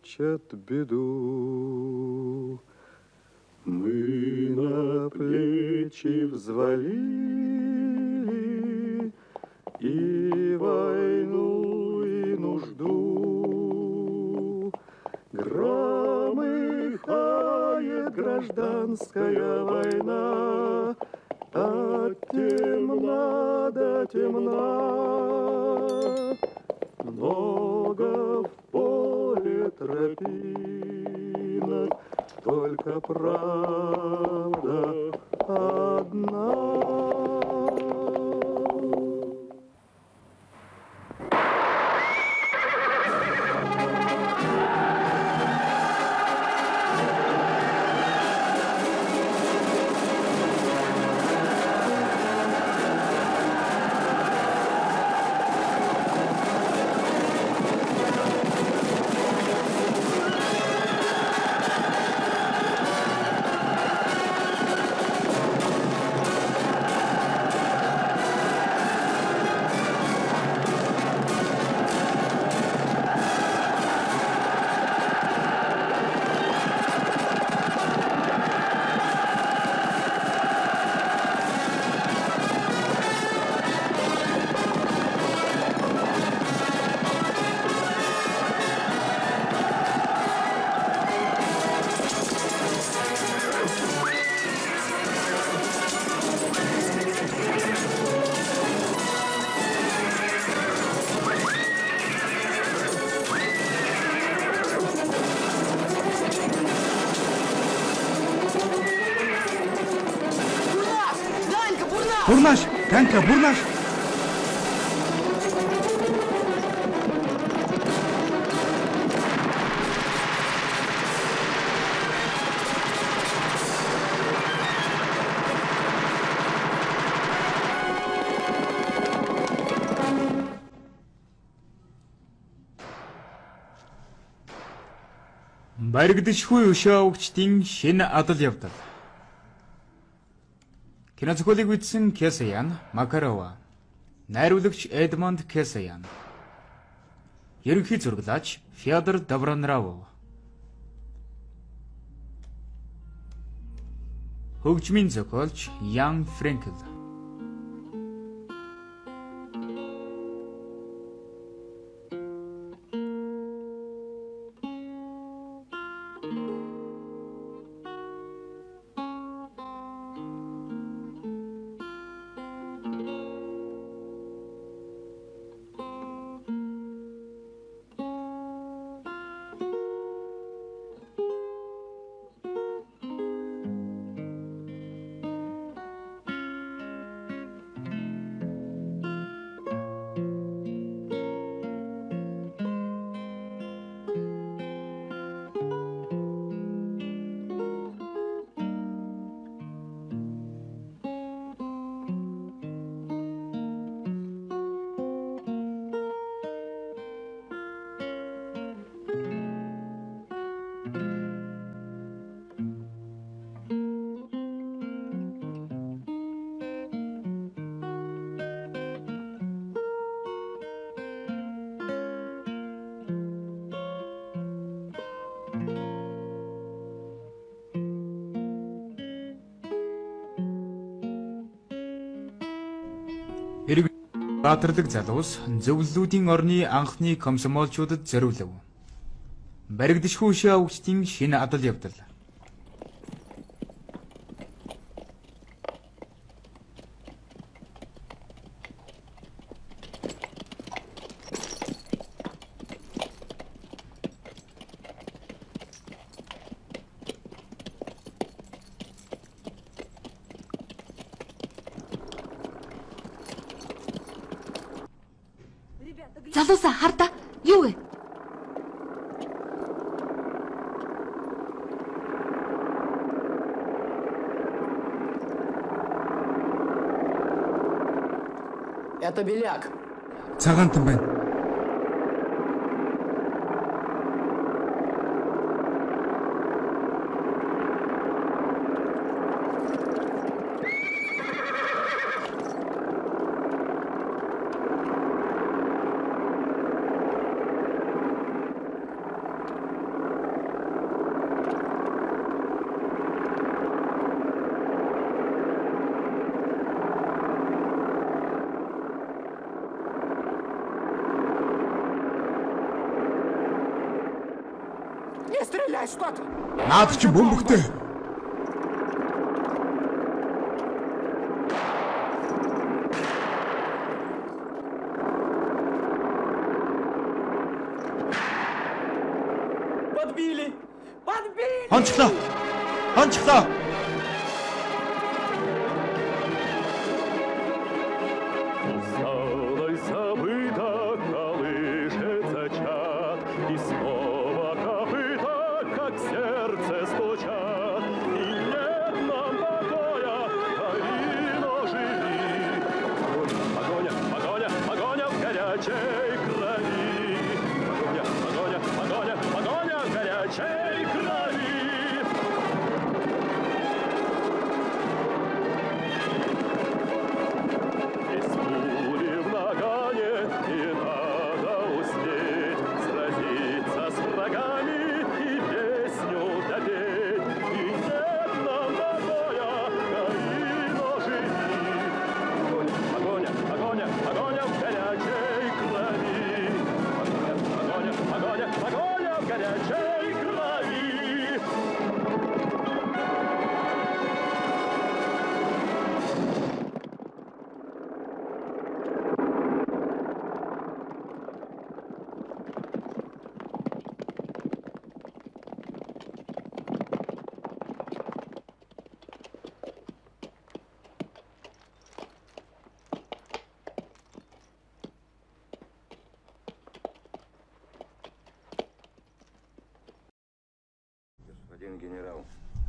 прячет беду. Мы на плечи взвалили и войну, и нужду. Громыхает гражданская война, от темна до темна. Много в поле тропинок, только правда одна. Бурнаш! Танка, бурнаш! Баригдшгүй өшөөгчдийн шинэ адал явдал. Кинозохиолыг бичсэн Кесаян Макарова, найруулагч Эдмонд Кесаян, ерөнхий зураглаач Федор Добронравов, хөгжмийн зохиолч Ян Френкел. Баатарлаг залуус зөвлөлүүдийн орны анхны комсомолчуудад зориулав. Баригдшгүй өшөөгчдийн шинэ адал явдал. Залуусаа харда. Юу вэ? Это беляк. Цагаантан байна. Не стреляй, что ты? Наад чи бөмбөгтэй. Подбили! Подбили! Хончлоо. Хончлоо. Залой забыто колышется чад, и снова копыта, как сердце стучат. И нет нам покоя, Калино, живи. Погоня, погоня, погоня в горячей крови. Погоня, погоня, погоня, погоня в горячей крови. Есть пули в нагане, и надо успеть сразиться с врагами и песню допеть. И нет нам покоя, Калино, живи. Погоня, погоня, погоня в горячей крови. Погоня, погоня, погоня в горячей крови.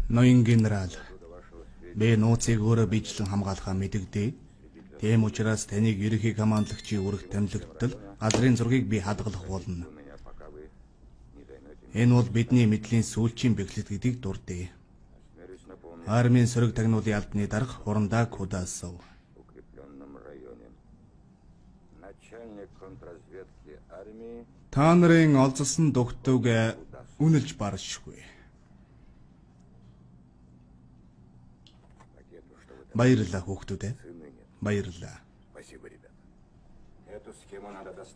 Ноён генерал. Би нууцыг өөрөө бичлэн хамгаалахаа мэдэгдээ. Тийм учраас таныг ерөнхий командлагчийн үүрэгт томилогдтол газрын зургийг би хадгалах болно. Энэ бол бидний мэдлийн сүүлчийн бэхлэл гэдгийг дурдъя. Армийн сөрөг тагнуулын албаны дарга Хурандаа Кудасов. Та нарын олзсон дугтуйг үнэлж баршгүй. Баярлалаа хүүхдүүд. Баярлалаа.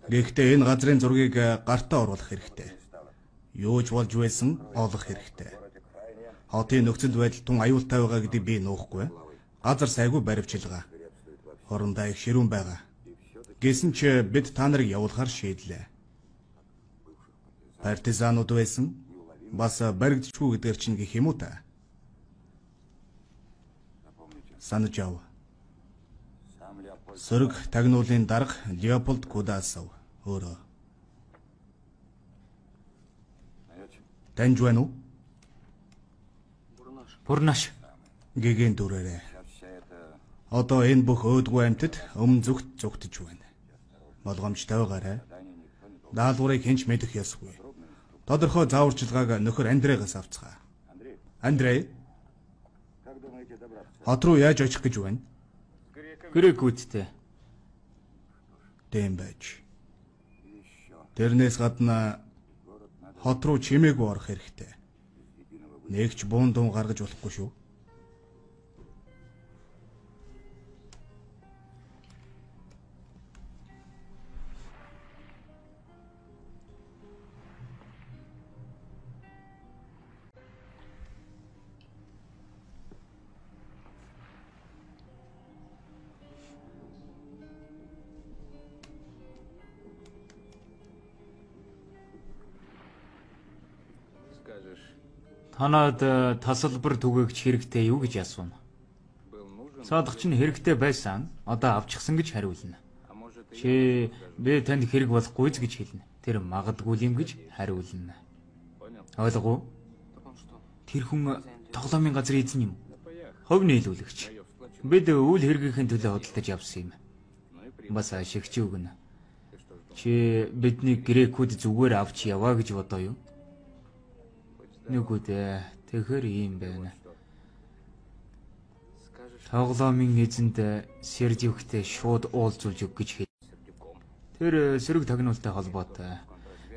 Гэхдээ энэ газрын зургийг гартаа оруулах хэрэгтэй. Юу ч болж байсан олох хэрэгтэй. Хотын нөхцөл байдал тун аюултай байгаа гэдгийг би нуухгүй. Газар сайгүй баривчилгаа. Хорондоо их ширүүн байгаа. Гэсэн ч бид та нарыг явуулахар шийдлээ. Партизанууд байсан. Бас баригдчихгүй гэдгээр чинь гэх юм уу та? Санаж ав. Сөрөг тагнуулын дарга Леопольд Кудасов өөрөө. Таньж байна уу? Бурнаш. Гэгээн дүрээрээ. Одоо энэ бүх өөдгөө амьтад өмнө зүгт зүгтж байна. Болгоомжтой байгаарай. Даалгаврыг хинч мэдэх ёсгүй. Тодорхой зааварчилгааг нөхөр Андрейгаас авцгаа. Андрей. Хот руу яаж очих гэж байна? Грекүүдтэй. Тийм байж. Тэрнээс гадна хот руу чимээгүй орох хэрэгтэй. Нэг ч буун дун гаргаж болохгүй шүү. Танад тасалбар түгээгч хэрэгтэй юу гэж асууна. Цаадах чинь хэрэгтэй байсан. Одоо авчихсан гэж хариулна. Чи би танд хэрэг болохгүй гэж хэлнэ. Тэр магадгүй юм гэж хариулна. Ойлгов? Тэр хүн тоглоомын газрын эзэн юм. Хувь нийлүүлэгч. Бид үйл хэргийнхээ төлөө хөдөлтөж явсан юм. Бас ашигч үгнэ. Чи бидний грекүүд зүгээр авч яваа гэж бодоо юу? Нүгүдэ тэгэхээр ийм байна. Тоглоомын эзэнд Сердюктэй шууд уулзуулж өг гэж хэл. Тэр сөрөг тагнуултай холбоотой.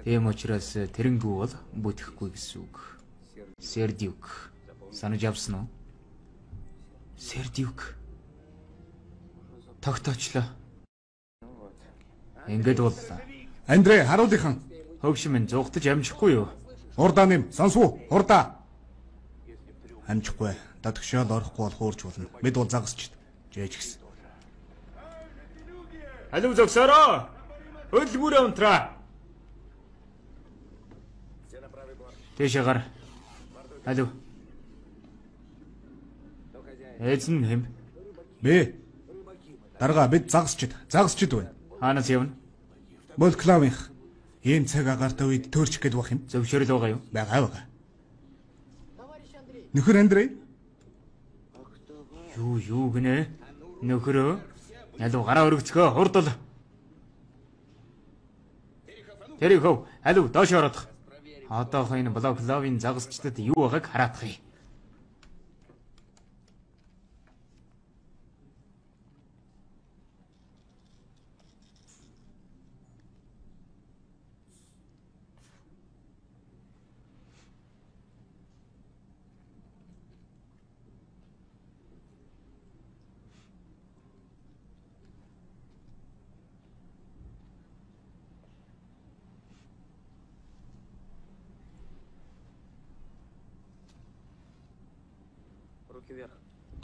Тийм учраас тэрнгүү бол бүтэхгүй гэсэн үг. Сердюк. Санаж авсан уу? Сердюк. Тогтоочлоо. Ингээд боллоо. Андрей харуулъяхан. Хөгшмэн зугтаж амжихгүй юу? Хурдаа нэм, сонсвоо, хурдаа. Амжихгүй, датгшаал орохгүй бол хуурж болно. Бид бол загасчд. Жээжгс. Алив зогсоороо. Хөлбөрөө унтраа. Тэшээ гар. Алив. Эзэн хэм. Бэ. Дарга бид загасчд байна. Хаанаас явна? Болклавынх. Ийм цаг агаартай үед төөрчих гээд байх юм. Зөвшөөрөл байгаа юу? Байгаа. Нөхөр Андрей. Юу гинэ? Нөхрөө. Алив гараа өргөцгөө хурдл. Тэрихөө алив доош орох. Одоо энэ Болклавын загасчдад юу байгааг хараадах юм.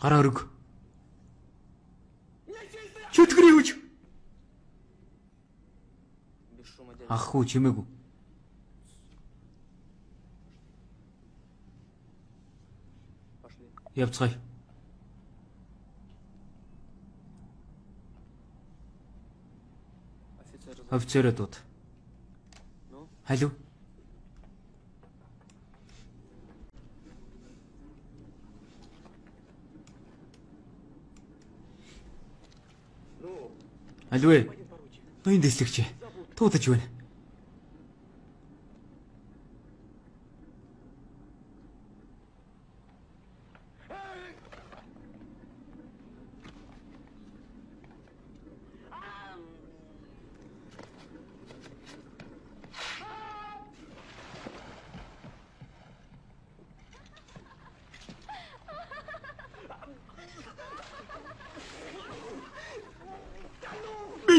Гараа өрг. Чөтгөрий хүч. Ах уу чимээгүй. Явцгаая. Офицерът от. Алло. Алвэ. Ноён дэслэгч. Туудаж байна.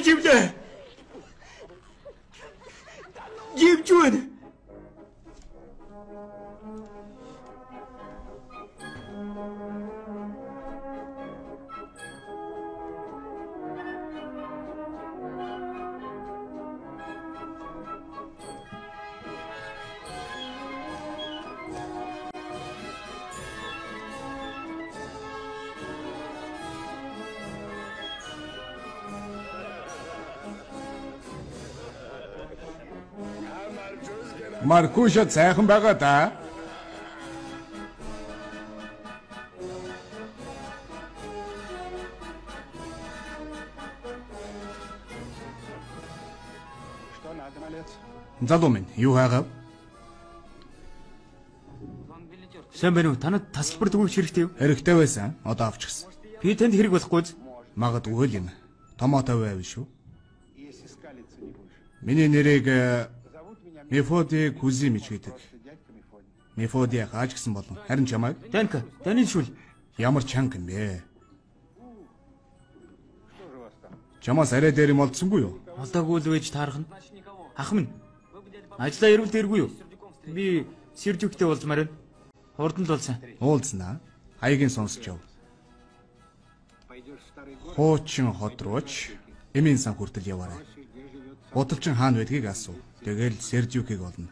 Живлээ. Живж байна. Маркушад сайхан байгаа да. Залуу минь юу хаагаад? Сайн байна уу? Танад тасалбар төгөөч хэрэгтэй юу? Хэрэгтэй байсан. Одоо авчихсан. Би танд хэрэг болохгүй. Магадгүй л юм. Томоотой байв шүү. Миний нэрийг Мефоди Кузимич гэдэг. Мефоди хааж гисэн болон харин чамайг Таны шүл. Ямар чанга юм бэ? Чамаас арай дээр юм олдсонгүй юу? Олдоогүй л байж таарах нь. Ах минь. Ажлаа ирвэл дэргүй юу? Би Сэржүктэй болзмаар байна. Хурдан л болсон. Уулзнаа. Хаягийн сонсч яв. Хуучин хот рууч эмийн сан хүртэл яваарай. Гуталчин хаан байдгийг асуу. Тэгэл Сэржүкийг олно.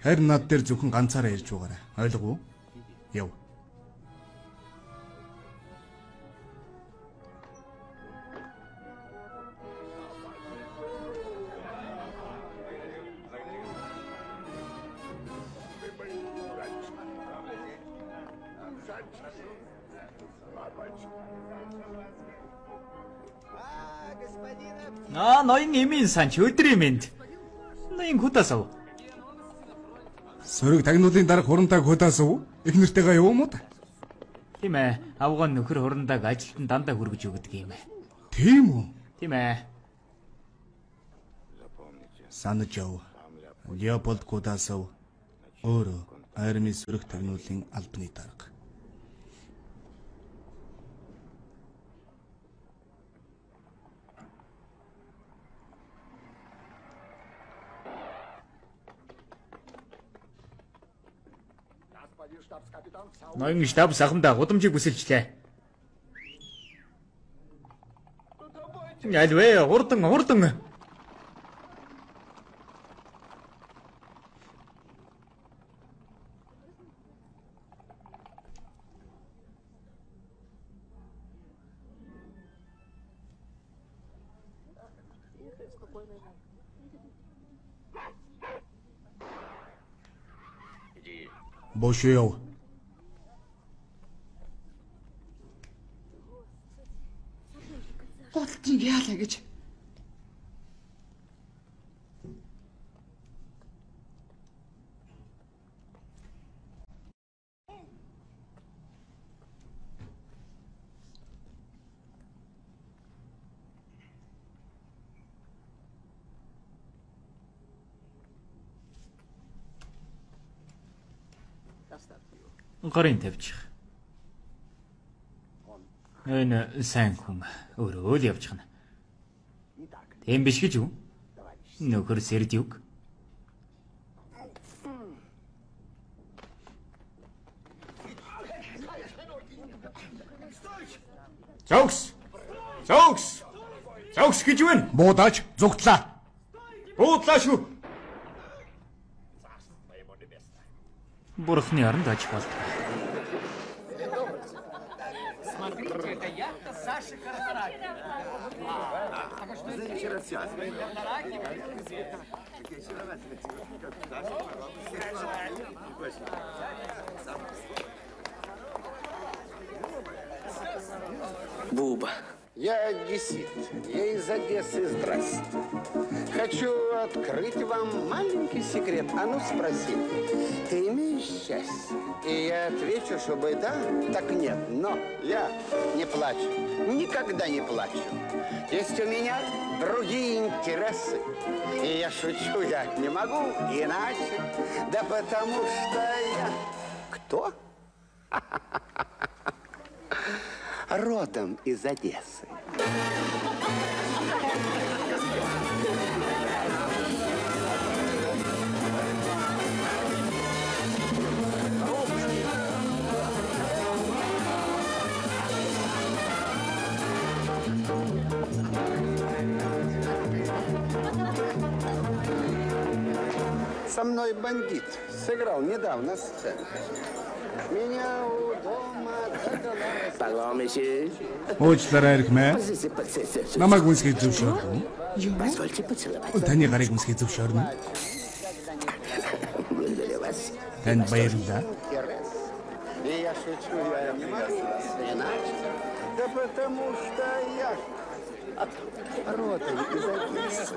Харин над дээр зөвхөн ганцаараа ирж байгаарай. Ойлгов уу? Яв. Ноён эмийн сан ч өдрийн мэнд. Ноён худасав. Сөрөг тагнуулын дарга хурандаг худаасав. Их нэртэйгээ юу юм уу? Тийм ээ. Авган нөхөр хурандаг ажилтан дандаа хүргэж өгдөг юм ээ. Тийм үү? Тийм ээ. Санаж яв. Леопольд Кудасов өөрөө армийн сөрөг тагнуулын албаны дарга. Ноён штаб сахамдаа гудамжийг бүсэлжлээ. Альвэ хурдан. Бошёв. Голтын яалаа гэж. Гарын тавьчих. Энэ сайн хүн өөрөө л явчихна. Тийм биш гэж юу? Нөхөр Сердюк. Зогс гэж байна. Буудаач зүгтлаа. Буудлаа шүү. Бурхны аранд аж болдог. Буба. Я одессит. Я из Одессы. Здрасте. Хочу открыть вам маленький секрет. А ну спроси. Ты имеешь счастье? И я отвечу, чтобы да, так нет. Но я не плачу. Никогда не плачу. Есть у меня другие интересы. И я шучу, я не могу иначе. Да потому что я... Кто? Родом из Одессы. Со мной бандит сыграл недавно сцену. Меня у дома Pardon, monsieur. Уучлаарай ирхмээ. Намайг үнсгий зөвшөөрнө. Позвольте поцеловать. Таны гарыг үнсгий зөвшөөрнө. Благодарю вас. Танд баярлалаа. И я шучу, я не могу иначе. Да потому что я родом из Одессы.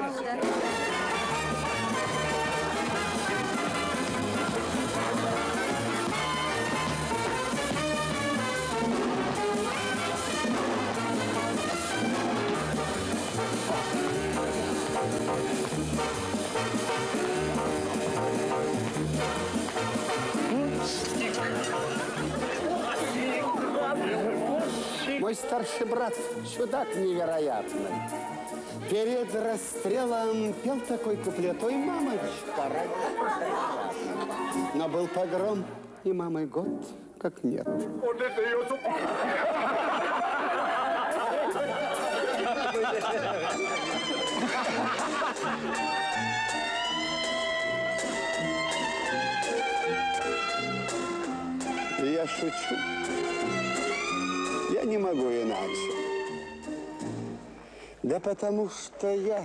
Мой старший брат чудак невероятный. Перед расстрелом пел такой куплет: ой, мамочка, родная. Но был погром, и мамы год как нет. Вот это ее Я шучу. Я не могу иначе. Да потому что я...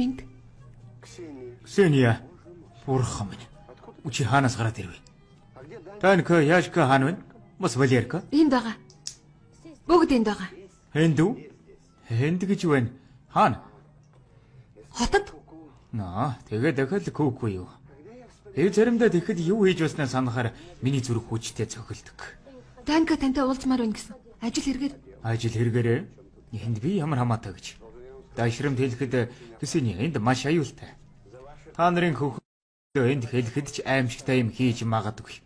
минь. Ксения. Бурхан минь. Чи хаанаас гараад ирвэ? Танька яашка хаан вэ? Бас Валерка? Энд байгаа. Бүгд энд байгаа. Хэнд үү? Хэнд гэж байна. Хаана? Хотод. Тэгээд дахиад күүхгүй юу? Заримдаа тэгэхэд юу хийж баснаа санахаар миний зүрх хүчтэй цохилдог. Танька тантай уулзмаар байна гэсэн. Ажил хэрэгээр. Ажил хэрэгээрээ энд би ямар хамаатай гэж. Даашрамд хэлэхэд Ксения энд маш аюултай. Та нарын хөх энд хэлэхэд ч аимшигтай юм хийж магадгүй.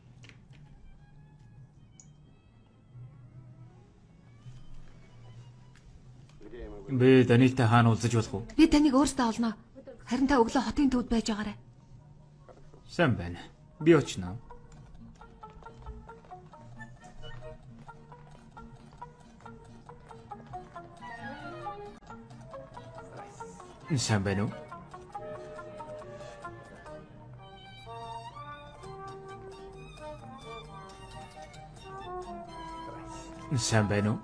Би Данитай хаана уулзаж болох уу? Би таныг өөртөө олноо. Харин та өглөө хотын төвд байж байгаарай. Сайн байна. Би очно. Сайн байна уу? Сайн байна уу?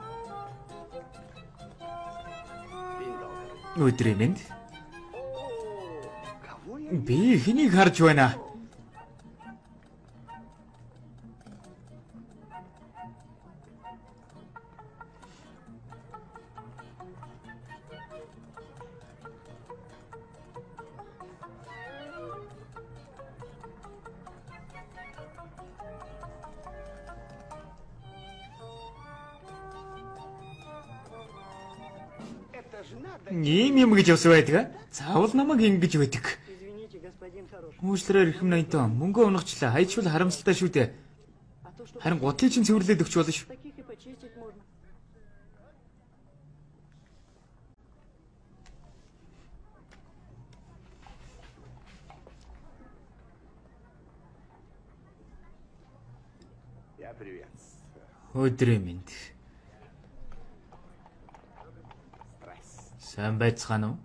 Өдрийн мэнд. Би хэнийг харж байна? Ийм юм гэж ус байдаг. Заавал намайг ингэж байдаг. Уучлаарай эрхэм ноён. Мөнгө унагчлаа. Хайчвал харамсалтай шүү дээ. Харин гутлыг чинь цэвэрлээд өгч болно шүү. Өдрийн мэнд. Сайн байцгаана уу?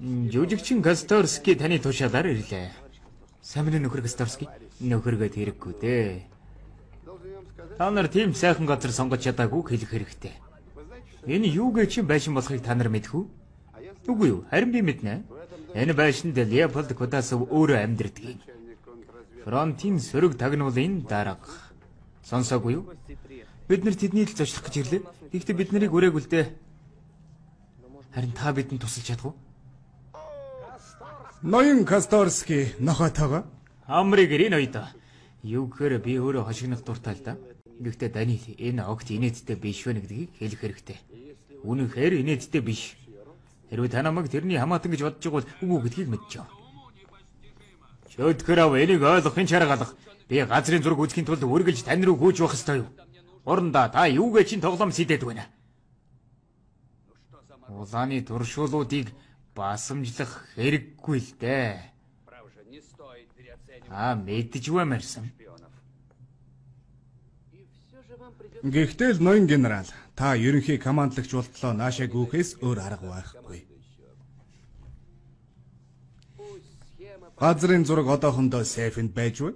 Жүжигчин Касторский таны тушаалаар ирлээ. Сайн байна нөхөр Касторский. Нөхөргөө хэрэггүй дээ. Та нар тийм сайхан газар сонгож чадаагүй хэлэх хэрэгтэй. Энэ юугээ чи байшин болохыг та нар мэдэх үү? Үгүй юу? Харин би мэднэ. Энэ байшинд Леопольд Кутасов өөрөө амьдардаг. Фронтын сөрөг тагнуулын дарга. Сонсоогүй юу? Бид нар тэдний л зочлох гэж ирлээ. Гэхдээ бид нарыг үрээгүй л дээ. Харин та бидэнд тусалж чадах уу? Ноён Касторский нохотойгоо. Амрыг ирэн ойдоо. Юу гэхээр би өөрөө хошигнох дуртай л да. Гэхдээ Данил энэ огт инээдтэй биш вэ гэдгийг хэлэх хэрэгтэй. Үнэхээр инээдтэй биш. Хэрвээ та намайг тэрний хамаатан гэж бодож байгаа бол үгүй гэдгийг мэдчихв. Чөтгөр ав энийг ойлгохын чаргалах. Би газрын зураг үзэхийн тулд үргэлж тань руу гүйж явах ёстой юу? Орондоо та юугээ чин тоглоом сэдэд байна? Улааны туршуулуудыг басамжлах хэрэггүй л дээ. Мэдэж баймарсан. Гэхдээ л ноён генерал, та ерөнхий командлагч болтлоо наашаа гүйхээс өөр арга байхгүй. Газрын зураг одоохондоо сейфэнд байж вэ?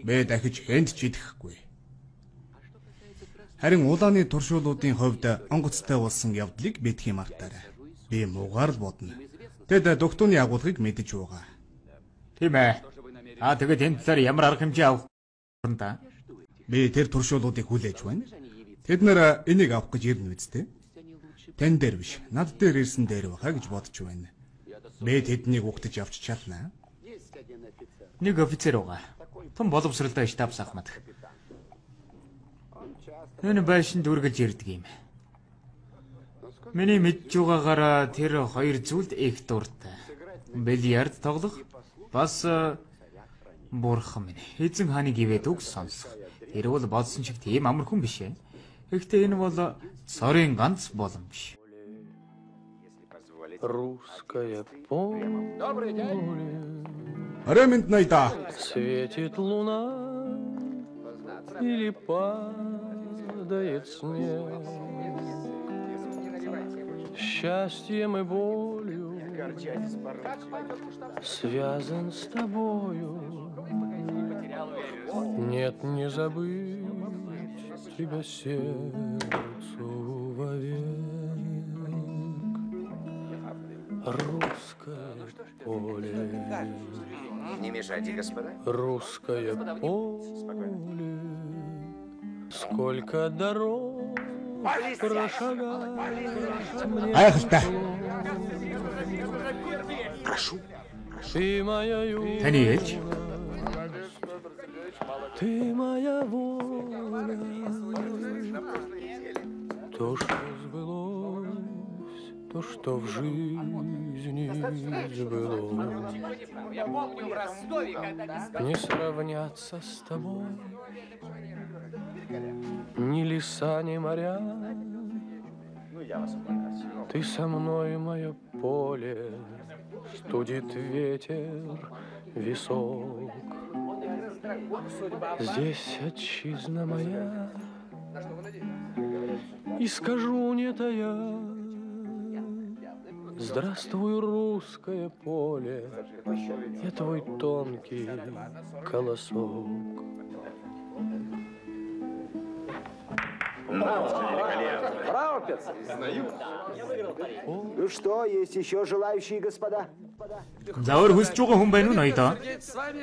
Би дахиж хэнд ч идэхгүй. Харин улааны туршуулуудын хувьд онгоцтой болсон явдлыг битгий мартаарай. Би муугаар л бодно. Тэд дугтууны агуулгыг мэдэж байгаа. Тийм ээ. Тэгээд энэ талаар ямар арга хэмжээ авах вэ та? Би тэр туршуулуудыг хүлээж байна. Тэд нэр энийг авах гэж ирнэ үсттэй. Тэн дээр биш, над дээр ирсэн дээр байхаа гэж бодож байна. Би тэднийг угтаж авч чаднаа. Нэг офицер байгаа. Том боловсралтай штаб сахмад. Энэ байшинд үргэлж ирдэг юм. Миний мэдж байгаагаар тэр хоёр зүйлд их дуртай. Бильярд тоглох бас бурхан минь. Эзэн хааны ивэд үг сонсох. Тэр бол бодсон шиг тийм амар хүн биш ээ. Гэхдээ энэ бол цорын ганц боломж. Русская поле. Аремент найда. Светит луна или падает снег. Счастьем и болью связан с тобою. Нет, не забыть тебя сердцу вовек. Русское поле. Не мешайте, господа. Русское поле. Сколько дорог прошагал. Айхалтай. Прошу. Ты моя юность. Таны ээлж. Ты моя воля. То, что сбылось, то, что в жизни сбылось. Не сравняться с тобой ни леса, ни моря. Ты со мной, мое поле, студит ветер висок. Здесь отчизна моя, и скажу не тая: здравствуй, русское поле, я твой тонкий колосок. Ну что, есть еще желающие, господа? За өөр хүсэж байгаа хүн байна уу ноёдоо?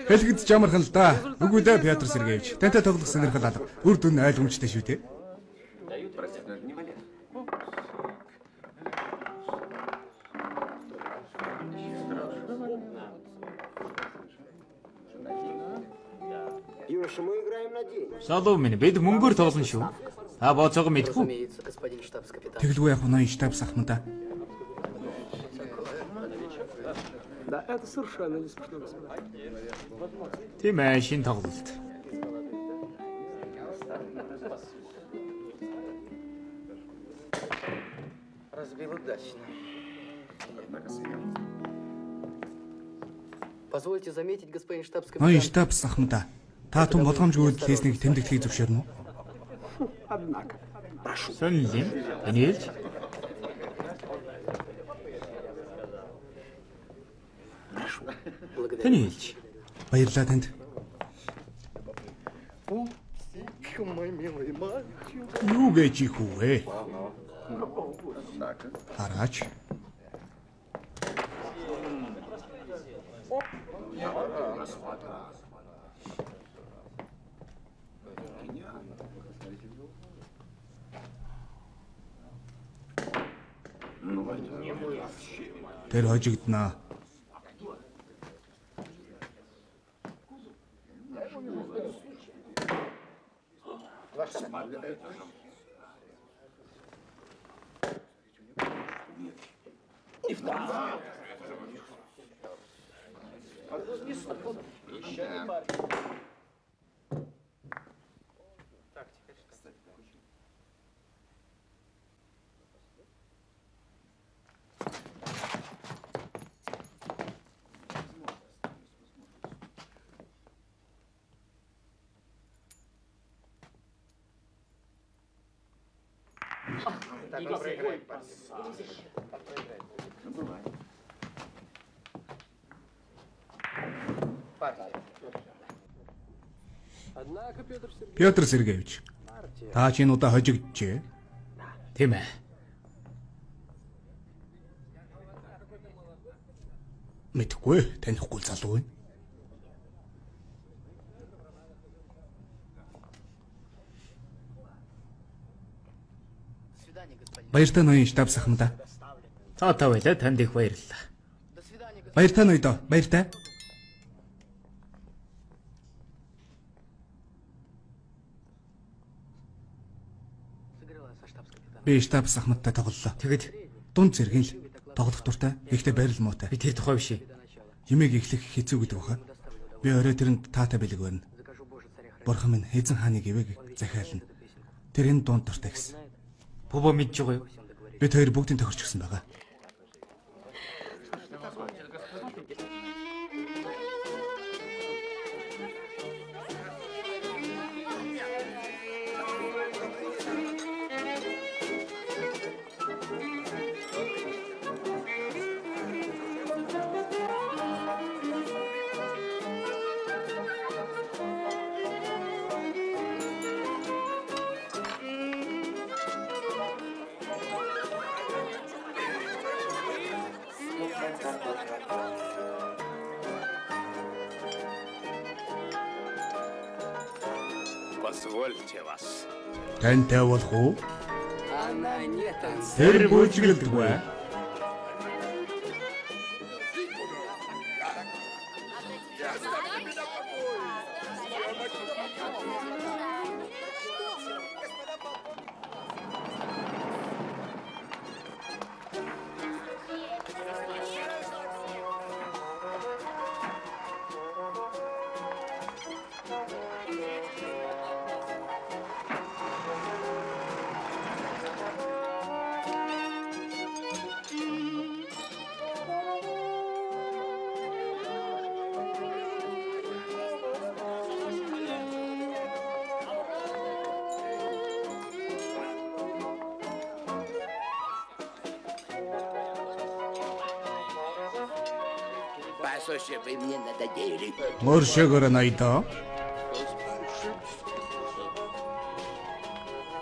Хэлгэд чамархан л да. Үгүй дээ Петр Сергеевич. Тантай тоглох сонирхол алга. Үр дүн ойлгомжтой шүү дээ. Юноша, мы играем на деньги. Залуу минь бид мөнгөөр тоглоно шүү. Та бооцоогоо мэдгүй. Разумеется, господин штабс-капитан. Тэгэлгүй яг ноён штаб сахмада. Да, это совершенно не смешно, господа. Тийм ээ, шин тоглолт. Разбил удачно. Позвольте заметить, господин штабс-капитан. Ноён штаб сахмада. Та тун болгоомжгүй хэлснийг тэмдэглэхийг зөвшөөрнө үү? Однако. Сонлин. Таны ээлж. Таны ээлж. Баярлалаа танд. Юу гэж их вэ? Хараач. Тэр хожигднаа. Петр Сергеевич. Та чинь удаа хожигджээ. Тийм ээ. Мэдхгүй, танихгүй залуу байна. Баяртай ноён штаб сахмада. Та тавайла танд их баярлалаа. Баяртай ноёдоо. Баяртай. Би штаб сахмадтай тоглолоо. Тэгэд Дунд зэргийн л тоглох дуртай. Ихтэй байрал муутай. би тэр тухай биш. Юмэг эхлэх хэцүү гэдэг баха. Би орой тэрэнд таатай бэлэг барина. Бурхан минь эзэн хааны гэвэг захиална. Тэр энэ дунд дуртай гэсэн. Бобо мэдж байгаа юу? Бид хоёр бүгдийн тохирч гисэн байгаа. Позвольте вас. Тантай болох уу? Она не танцует. Тэр бүжгэлдэггүй. Послушай, вы мне надоели. Мөршөөр найдаа.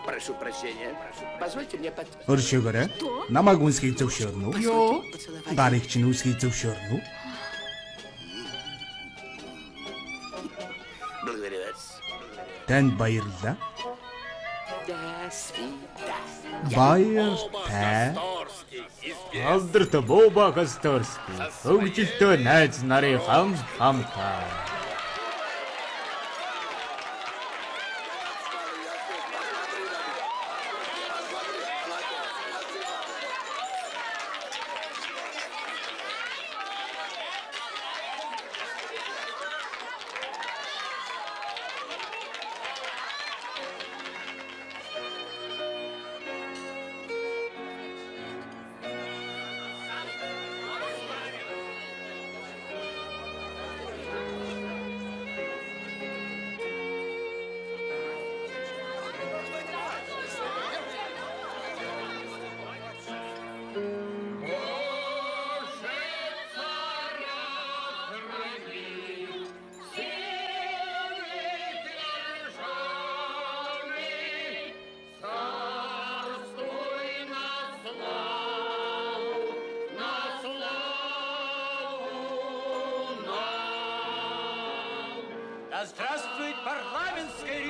Прошу прощения. Позвольте мне под... Мөршөөр намайг үнсхийг зөвшөөрнө үү? Юу? Гарыг чинь үнсхийг зөвшөөрнө үү? Благодарю вас. Танд баярлалаа. До свидания. Баяртай. Алдарт Боба Касторский. Хөгжилтэй найз нарын хамтаа.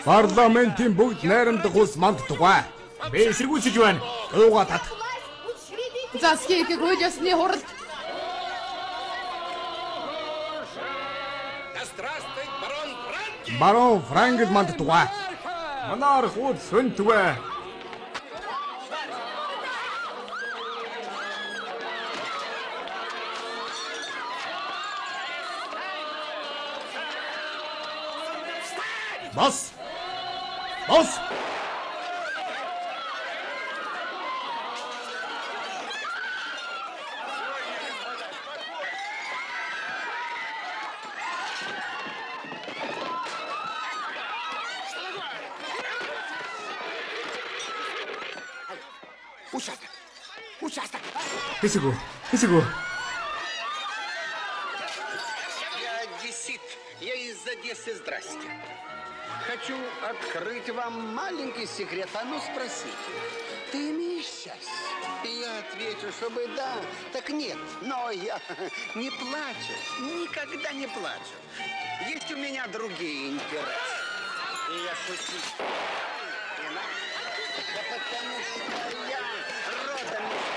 Парламентийн бүгд найрамдах улс манд тугай. Би эсэргүүцэж байна. Ууга тат. Заскийг үйл ёсны хуралд. Барон Франк манд тугай. Манаар хууд сүнтвэ. Бос. Бос. Участок. Хэсэгүү. Я одессит. Я из Одессы. Здрасте. Хочу открыть вам маленький секрет. А ну спросите. Ты имеешь счастье? И я отвечу, чтобы да, так нет. Но я не плачу. Никогда не плачу. Есть у меня другие интересы. И я шучу. Да потому что я родом из...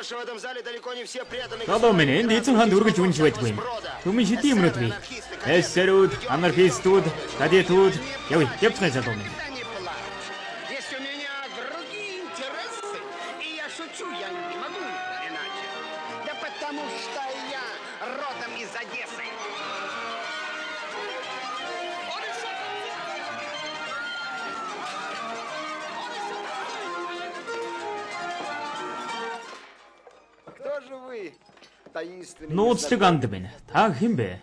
В этом зале далеко не все преданы. Залуу минь энд эзэн ханд үргэлж үнж байдгүй юм. Түмэн шидийн юмнууд бий. Эсэрүүд, анархистууд, кадетууд явцгай залуу минь. Есть у меня другие интересы, и я шучу, я не могу иначе. Да потому что я родом из Одессы. Кто же вы? Таинственный. Нууцлаг анд байна. Та хэн бэ?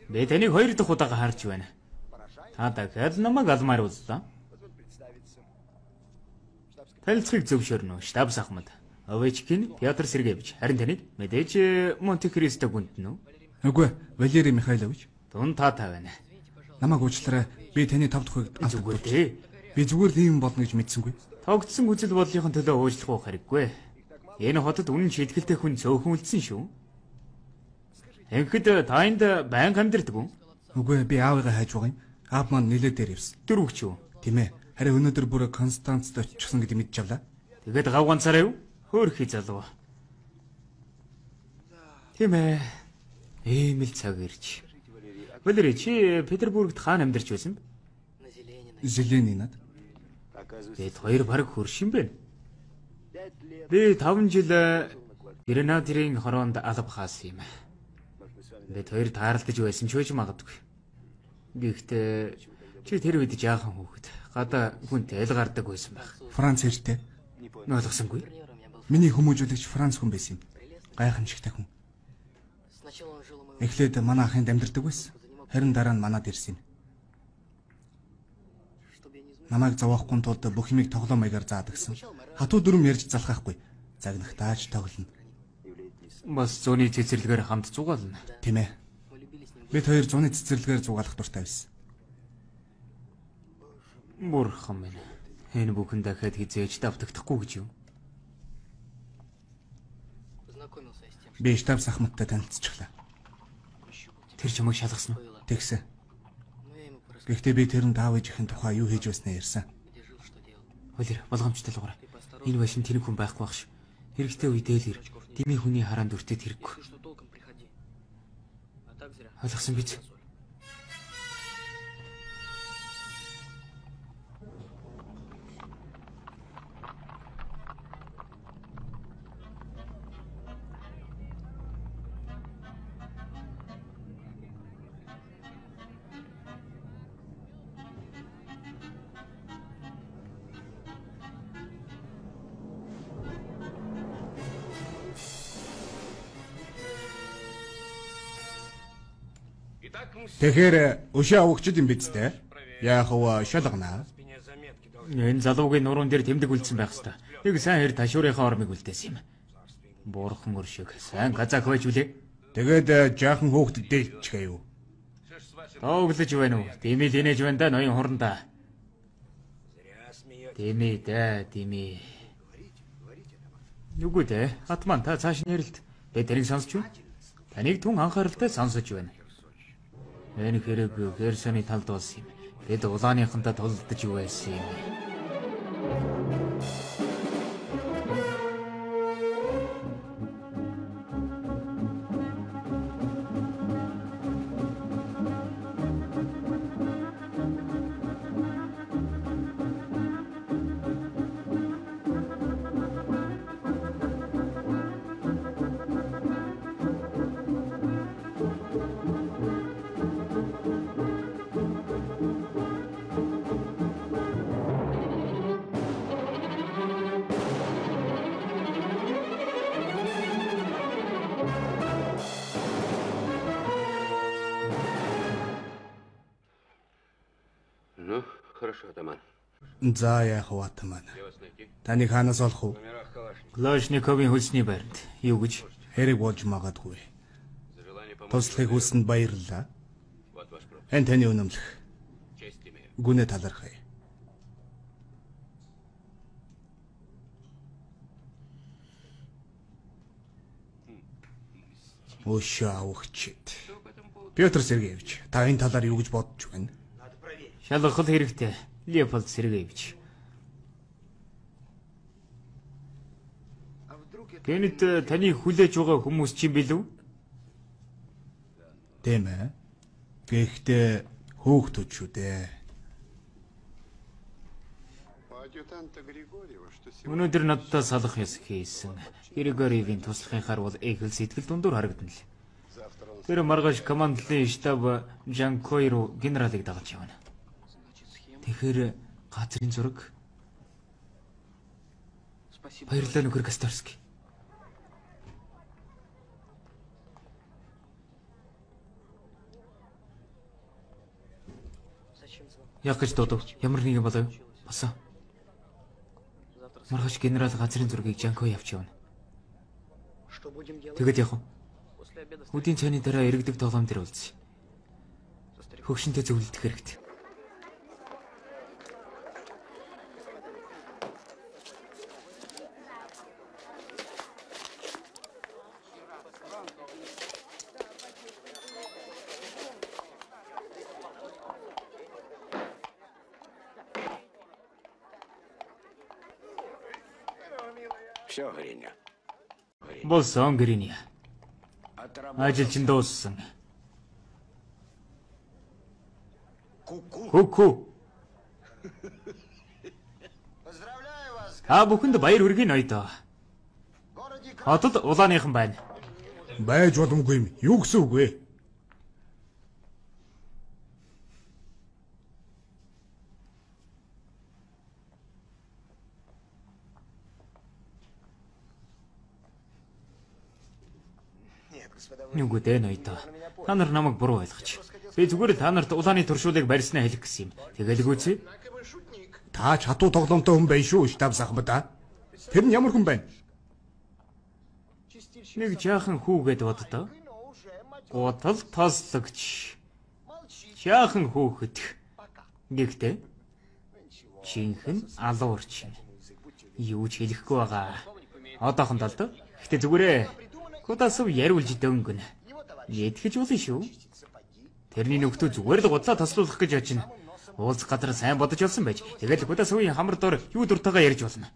Би таныг хоёр дахь удаага харж байна. Та дахиад намайг алмаар үзлээ. Танилцахыг зөвшөөрнө, штаб Ахмад. Овечкин Петр Сергеевич. Харин таныг мэдээж Монте-Кристо гүнтэн үү? Үгүй, Валерий Михайлович. Тун таатай байна. Намайг уучлаарай. Би таны 5 дахь үеигт Зүгээр дээ. Би зүгээр л ийм болно гэж мэдсэнгүй. Тогтсон үзэл бодлынхын төлөө уучлах хэрэггүй. Энэ хотод үнэн шийдгэлтэй хүн цөөхөн үлдсэн шүү. Тэгэхэд та энд байнга амьдардаг уу? Үгүй, би аавыгаа хайж байгаа юм. Аав маань нилээ дээр явсан. Дөрөвч үү? Тийм ээ. Харин өнөөдөр бүр Констанцд очихсан гэдэг мэдж авлаа. Тэгээд гав ганцаараа юу? Хөөрхий залуу. Тийм ээ. Ийм л цаг ирж. Валерий, чи Петербургт хаана амьдарч байсан бэ? Зеленинад. Бид хоёр баг хөрш юм бэ? Би 5 жил Гренадерийн хороонд алба хаасан юм. Бид хоёр таарлаж байсан ч үгүй магадгүй. Гэхдээ чи тэр үед жаахан хүүхэд гадаа хүнтэй эл гардаг байсан байх. Франц хэртэй. Ойлгосонгүй. Миний хүмүүжүүлэгч Франц хүн байсан юм. Гайхамшигтай хүн. Эхлээд манай ахынд амьдардаг байсан. Харин дараа нь манад ирсэн. Намайг зовоохгүй тулд бүх юмыг тоглоом маягаар заадагсан. Хатуу дүрм ярьж залхахгүй. Загнахтааж тоглоно. Бас зуны цэцэрлэгээр хамт зугаална. Тийм ээ. Бид хоёр зуны цэцэрлэгээр зугаалах дуртай байсан. Бурхан минь. Энэ бүхэн дахиад хизээж давтагдахгүй гэж юу? Би штаб сахматтай танилцчихлаа. Тэр чамайг шалгасан уу? Тэгсэн. Гэхдээ би тэрэн даав ээжийн тухай юу хийж байснаа ярьсан. Валер, болгоомжтой л уурай. Энэ байшин тэнэг хүн байхгүй байх ш. Хэрэгтэй үедээ л ир. Дими хүний хараанд өртөд хэрэггүй. Ойлгосон биз? Тэгэхээр өшөө авахчд юм биз дээ. Яах вэ? Шалгана. Энэ залуугийн нуруунд дээр тэмдэг үлдсэн байх хэвээр. Нэг сайн хэр ташуурынхаа ормыг үлдээсэн юм. Буурхан өршөг. Сайн газаак байж үлээ. Тэгээд жаахан хөөхдөд дээлчихээ юу? Тоглож байна уу? Дими л инээж байна да ноён хурандаа. Дими да, дими. Нүгү дээ. Атман та цааш нэрэлт. Би таныг сонсч байна. Таныг түн анхааралтай сонсож байна. Энэ хэрэг Герсоны талд болсон юм. Бид улааныхантай тулдаж юу байсан юм. Хорошо, атаман. За яах вэ, атаман? Таныг хаанаас олох вэ? Клашниковын хөлсний байранд. Юу гэж? Хэрэг болж магадгүй. Туслахыг хүсэнд баярлалаа. Энэ таны үнэмлэх. Гүнэ талархъя. Өшөө авахчид. Петр Сергеевич, та энэ талаар юу гэж бодож байна? Шалгах хэрэгтэй. Леопольд Сергеевич. Гэнэт таны хүлээж байгаа хүмүүс чинь билүү? Тийм ээ. Гэхдээ хөөхтүүд шүү дээ. Өнөөдөр надтай салах ёс хийсэн. Григорьевийн туслахынхаар бол эгэл сэтгэл дундуур харагдана л. Тэр маргааш командлын штаб Жанкой руу генералыг дагаж явна. Тэгэхээр газрын зураг. Баярлалаа нөхөр Кастарский. Яг гэж дуудав. Ямар нэг юм болов? Босоо. Маргааш генерал газрын зургийг Жанкой явж явна. Тэгэд яг. Өдийн цайны дараа иргэдэг тоглоом дээр уулзъя. Хөгшинтэй зөвлөлдөх хэрэгтэй. Все, Гриня. Болсон Гриня. Ажил чинь дууссан. Ку. Бүхэнд баяр хүргэе ноёдоо. Хотод улааныхан байна. Байж боломгүй юм. Юу гэсэн үг вэ? Нүгүү дээ ноёдоо. Та нар намайг буруу ойлгоч. Би зүгээр л та нарт улааны туршуулыг барьснаа хэлэх гэсэн юм. Тэгэлгүйцээ. Та ч хатуу тоглоомтой хүн байна шүү, Штабс Ахмад. Тэр нь ямар хүн байна? Нэг жаахан хүүгээд боддоо. Гутал тослогч. Жаахан хүүхэд. Гэхдээ чинхэн алуурч. Юу ч хэлэхгүй байгаа. Одоохондоо л доо. Гэхдээ зүгээрээ Кудасов яриулж дөнгөн. Ятгэж болно шүү. Тэрний нөхдөд зүгээр л гудлаа тослуулах гэж очино. Уулзах газар сайн бодож олсон байж. Тэгэл Кудасовын хамар дор юу дуртайгаа ярьж болно.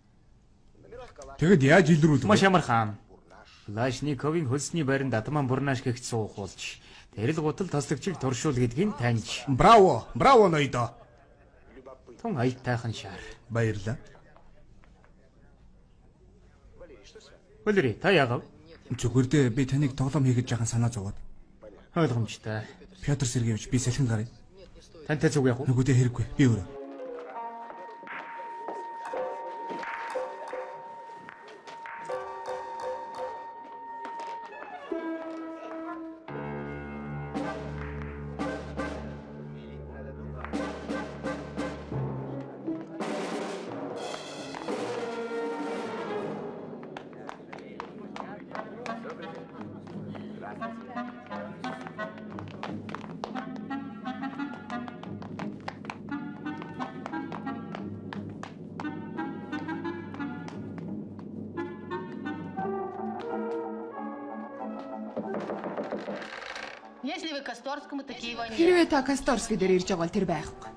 Тэгэд яаж илрүүлв? Маш ямар хаан. Лашниковын хөлсний байранд атман бурнаш гэгч суухуулж. Тэр л гутал тослогчийг туршуул гэдгийг таньж. Браво ноёдоо. Тун аятайхан шаар. Баярлаа. Валери, та яагав? Зүгээр дээ би таныг тоглоом хийхэд жаахан санаа зовоод. Ойлгомжтой. Петр Сергеевич би салхин гарыг. Тантай зүг яах вэ? Нүгүдээ хэрэггүй. Би өөрөө. Хэрвээ та Касторский дээр ирж байгаа бол тэр байхгүй.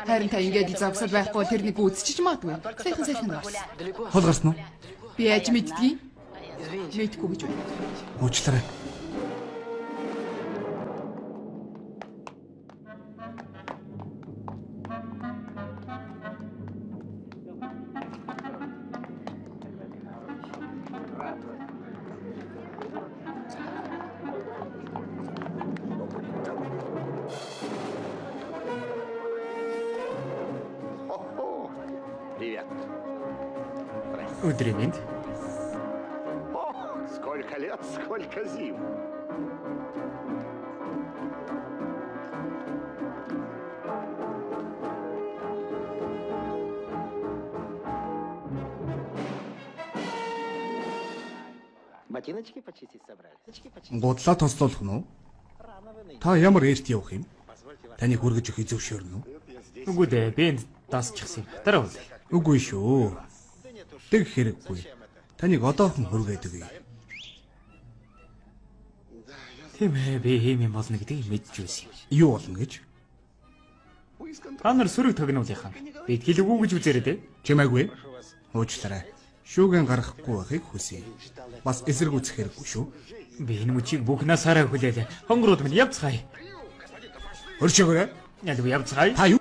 Харин та ингэж зогсоод байхгүй бол тэрнийг үзчихэж магадгүй. Сайхан гарсан. Хол гарсан уу? Би яаж мэддгийг? Мэдгүй гэж байна. Уучлаарай. Привет. Өдрийн мэнд. Сколько лет, сколько зим. Ботиночки почистить собрались. Гудлаа тослуулах нь уу? Та ямар эрт явах юм? Таныг хүргэж өгөх зөвшөөрнө үү? Үгүй дээ, би энд дасчихсан юм. Дараа бол. Үгүй шүү. Тэг хэрэггүй. Таныг одоохон хүргээд өгье. Тийм ээ, би ийм юм болно гэдгийг мэдж байсан юм. Юу болно гэж? Та нар сөрөг тогнуулынхан. Бид хэлэвгүй гэж үзээрэй дээ. Чимээгүй. Уучлаарай. Шүүгэн гаргахгүй байхыг хүсье. Бас эсрэг үзэх хэрэггүй шүү. Би энэ мөчийг бүх насаараа хүлээлээ. Хонгорууд минь явцгаая. Өршөөгөө. Ядуу явцгаая. Та юу?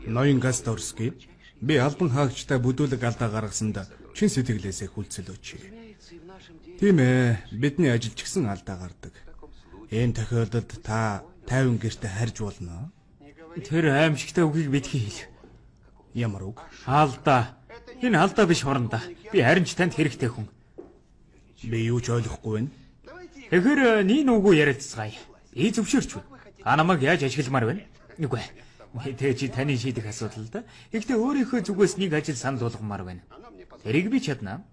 Ноён Касторский би албан хаагчтай бүдүүлэг алдаа гаргасанд чин сэтгэлээсээ хүлцэл өчье. Тийм ээ, бидний ажил ч гэсэн алдаа гардаг. Энэ тохиолдолд та 50 гэртээ харж болно. Тэр аимшигтай үгийг битгий хэл. Ямар үг? Алдаа. Энэ алдаа биш хорондоо. Би харин ч танд хэрэгтэй хүн. Би юу ч ойлгохгүй байна. Тэгэхээр нэг нүгүү яриадцгаая. Би зөвшөөрч байна. Та намайг яаж ашигламаар байна? Үгүй. Тэ чи таны шийдэх асуудал да. Гэхдээ өөрийнхөө зүгээс нэг ажил санал болгомоор байна. Тэрийг би чадна.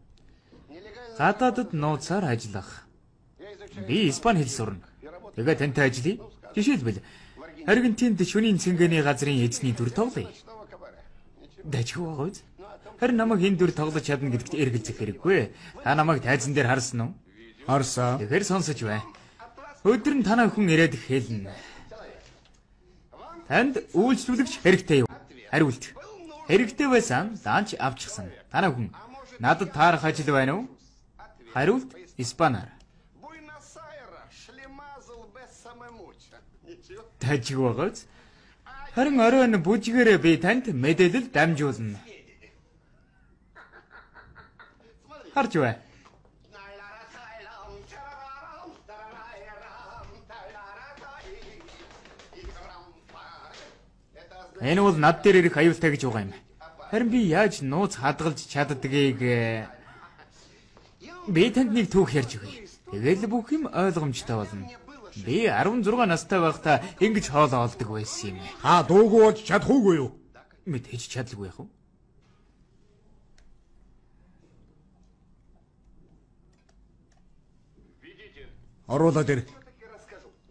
Гадаадд нууцаар ажиллах. Би Испани хэл сурна. Тэгээ тантай ажиллая. Жишээлбэл Аргентинд шөнийн цэнгэний газрын эзний дүр тоглоё. Дажгүй байгаа үз. Харин намайг энэ дүр тоглож чадна гэдэгт эргэлзэх хэрэггүй. Та намайг тайзан дээр харсан уу? Харсан. Тэгэхээр сонсож бай. Өдөр нь танаа хүн ирээд хэлнэ. Танд үйлчлүүлэгч хэрэгтэй юу? Хариулт. Хэрэгтэй байсан даанч авчихсан. Танаа хүн надад таарах ажил байна уу? Хариулт Испанаар. Тажиг байгаач. Харин оройн бүжгээрээ би танд мэдээлэл дамжуулна. Харж бай. Энэ бол над дээр ирэх аюултай гэж байгаа юм. Харин би яаж нууц хадгалж чаддгийг би танд нэг түүх ярьж өгье. Тэгэл бүх юм ойлгомжтой болно. Би 16 настай байхдаа ингэж хоолоо олдог байсан юм. Та дуугүй болж чадахгүй юу? Мэдээж чадлагүй яах вэ? Оруулаад ир.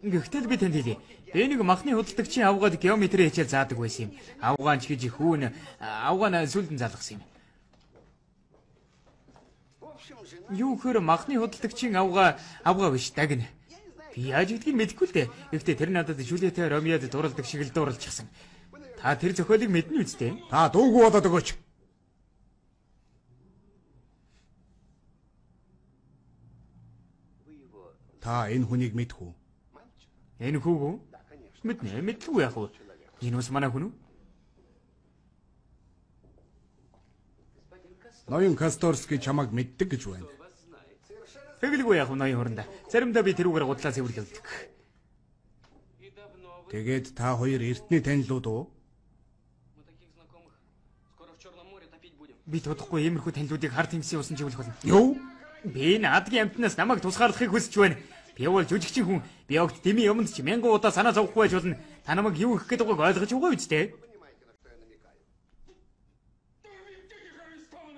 Гэхдээ би танд хэлье. Би нэг махны худалдагчийн авгаад геометри хичээл заадаг байсан юм. Авгаан ч гэж хүүн авгаан сүлдэн залгасан юм. Юу хөр махны худалдагчийн авгаа биш дагна. Би яаж гэдгийг мэдэхгүй л дээ. Гэхдээ тэр надад Жулиета Ромеод дуралдаг шиг л дууралчихсан. Та тэр зохиолыг мэднэ үстэй? Та дуугүй болоод өгөөч. Та энэ хүнийг мэдэх үү? Энэ хүүгүү? Мэднэ, мэдлгүй яах вэ? Энэ бас манай хүн үү? Ноён Касторский чамайг мэддэг гэж байна. Тэгэлгүй яах вэ ноён хорондоо? Заримдаа би тэрүүгээр гудлаа цэвэрлэдэг. Тэгээд та хоёр эртний танилуд уу? Би тодохгүй иймэрхүү танилуудыг хар тэнгисийн усан живлэх болно. Юу? Би энэ адгийн амтнаас намайг тусгаарлахыг хүсэж байна. Би бол жүжигчин хүн. Би огт дэмий юмд ч 1000 удаа санаа зовхгүй байж болно. Та намайг юу гэх гээд байгааг ойлгож байгаа үстэй.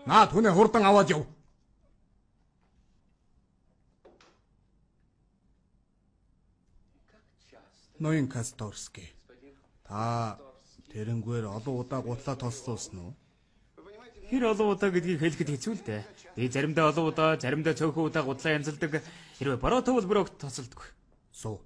Наа түнэ хурдан аваад яв. Ноён Касторский. Та тэрэнгээр олон удаа гутлаа толсдуулсан уу? Хэр олон удаа гэдгийг хэлэхэд хэцүү л дээ. Би заримдаа олон удаа, заримдаа цөөхөн удаа гутлаа янзалдаг. Хэрвээ бороо төвл бүр огт тосолдог. Суу.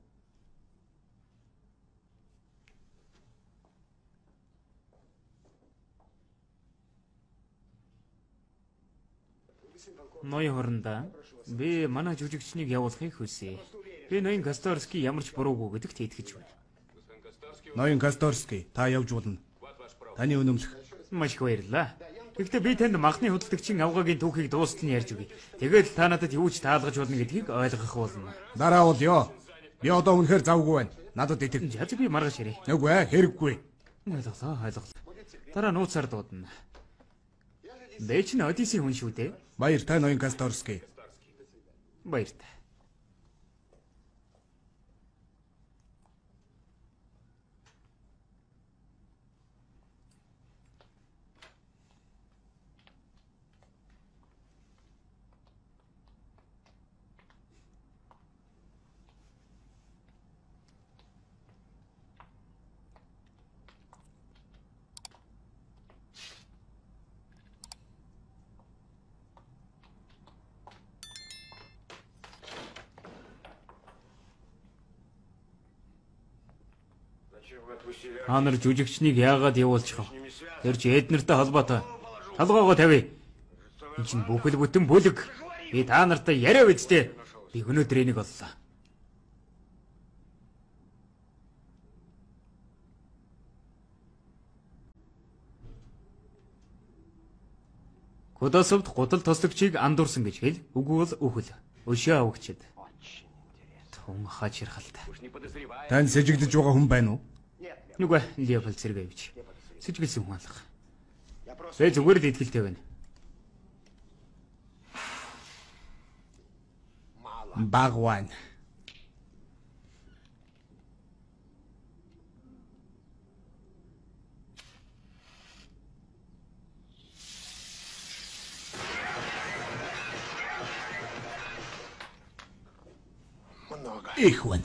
Ноён хорондоо би манай жүжигчнийг явуулахыг хүсье. Би ноён Касторский ямар ч буруугүй гэдэгт итгэж байна. Ноён Касторский, та явж болно. Таны үнэмлэх. Маш их баярлалаа. Гэхдээ би танд махны худалдагчийн авгагийн түүхийг дуустал нь ярьж өгье. Тэгээд та надад юу ч таалгаж болно гэдгийг ойлгох болно. Дараа бол ёо. Би одоо үнэхээр завгүй байна. Надад итэг. Яаж би маргааш ярив. Үгүй ээ, хэрэггүй. Ойлголоо. Дараа нууцаар дуудана. Би ч Одиссийн хүн шүү дээ. Баяр та ноён Касторский. Баяр та. Та нар жүжигчнийг яагаад явуулчих вэ? Тэр чи эднэртэй холбоотой. Толгоогоо тавь. Энэ чинь бүхэл бүтэн бүлэг. Би та нартай яриа үздэй. Би өнөөдөр энийг оллоо. Кодосовд гудал тосдогчийг андуурсан гэж хэл. Үгүй бол үхэл. Өшөө авагчид. Тун хачирхалтай. Тань сэжигдэж байгаа хүн байна уу? Нүгэ Леопольд Сергеевич. Сэжиглсэн хүн алга. Би зүгээр л итгэлтэй байна. Багван. Ихвэн.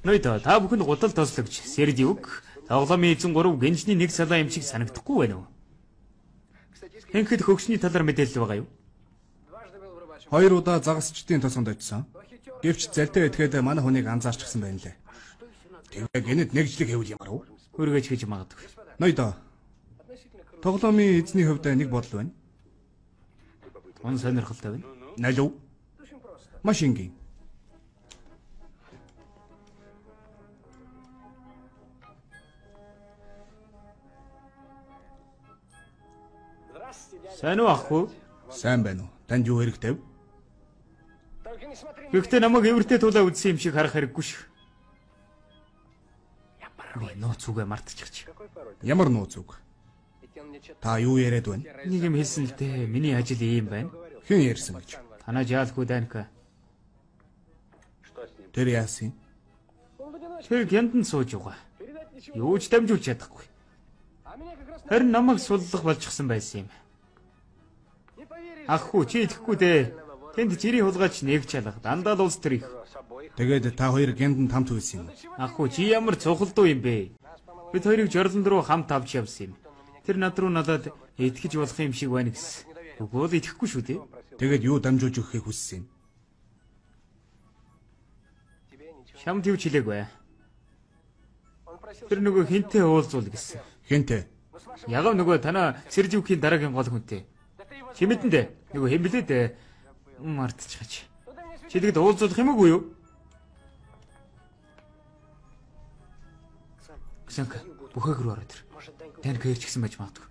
Ноёдо та бүхэн гудал тослогч Сердиук тоглоомын эзэн 3 гинжний нэг салаа юм шиг санагдахгүй байна уу? Хэнхэд хөгшний талаар мэдээлэл байгаа юу? 2 удаа загасчдын тосгонд очсон. Гэвч залтай этгээд манай хүнийг анзаарчихсан байна лээ. Тэгээ гэнэт нэгжлэг хэвэл ямар уу? Хөргөж гэж магадгүй. Ноёдо. Тоглоомын эзний хувьд нэг бодол байна. Он сонирхолтой байна. Налуу. Машингийн. Сайн уу ах уу? Сайн байна уу? Танд юу хэрэгтэй вэ? Гэхдээ намайг эвэртэй тулаа үзсэн юм шиг харах хэрэггүй шүү. Би нууц үгээ мартчихчих. Ямар нууц үг? Та юу яриад байна? Нэг юм хэлсэн л дээ. Миний ажил ийм байна. Хэн ярьсан гэж? Танаа жаалгүй Данка. Тэр яасан? Тэр гяндан сууж байгаа. Юу ч дамжуулж чадахгүй. Харин намайг суллах болчихсон байсан юм. Ах уу чи итгэхгүй дээ. Тэнд жирийн хулгайч нэгч алга. Дандаа л улс төр их. Тэгээд та хоёр гэндан тамт үйсэн юм. Ах уу чи ямар цухалдуу юм бэ? Бид хоёрыг жорлон руу хамт авч явсан юм. Тэр над руу надад итгэж болох юм шиг байна гэсэн. Үгүй л итгэхгүй шүү дээ. Тэгээд юу дамжуулж өгөхийг хүссэн юм? Шам твч хэлээгүй. Тэр нөгөө хинтээ уулзуул гэсэн. Хинтээ? Ягав нөгөө танаа Сэрживкийн дараагийн гол хүнтэй. Чи мэдэн дээ. Нөгөө хэн блээ дээ. Мартчихаач. Чи тэгэд уулзуулах юм уу юу? Ксанка, бүхээг рүү ороод ир. Тань гэрч гисэн байж магадгүй.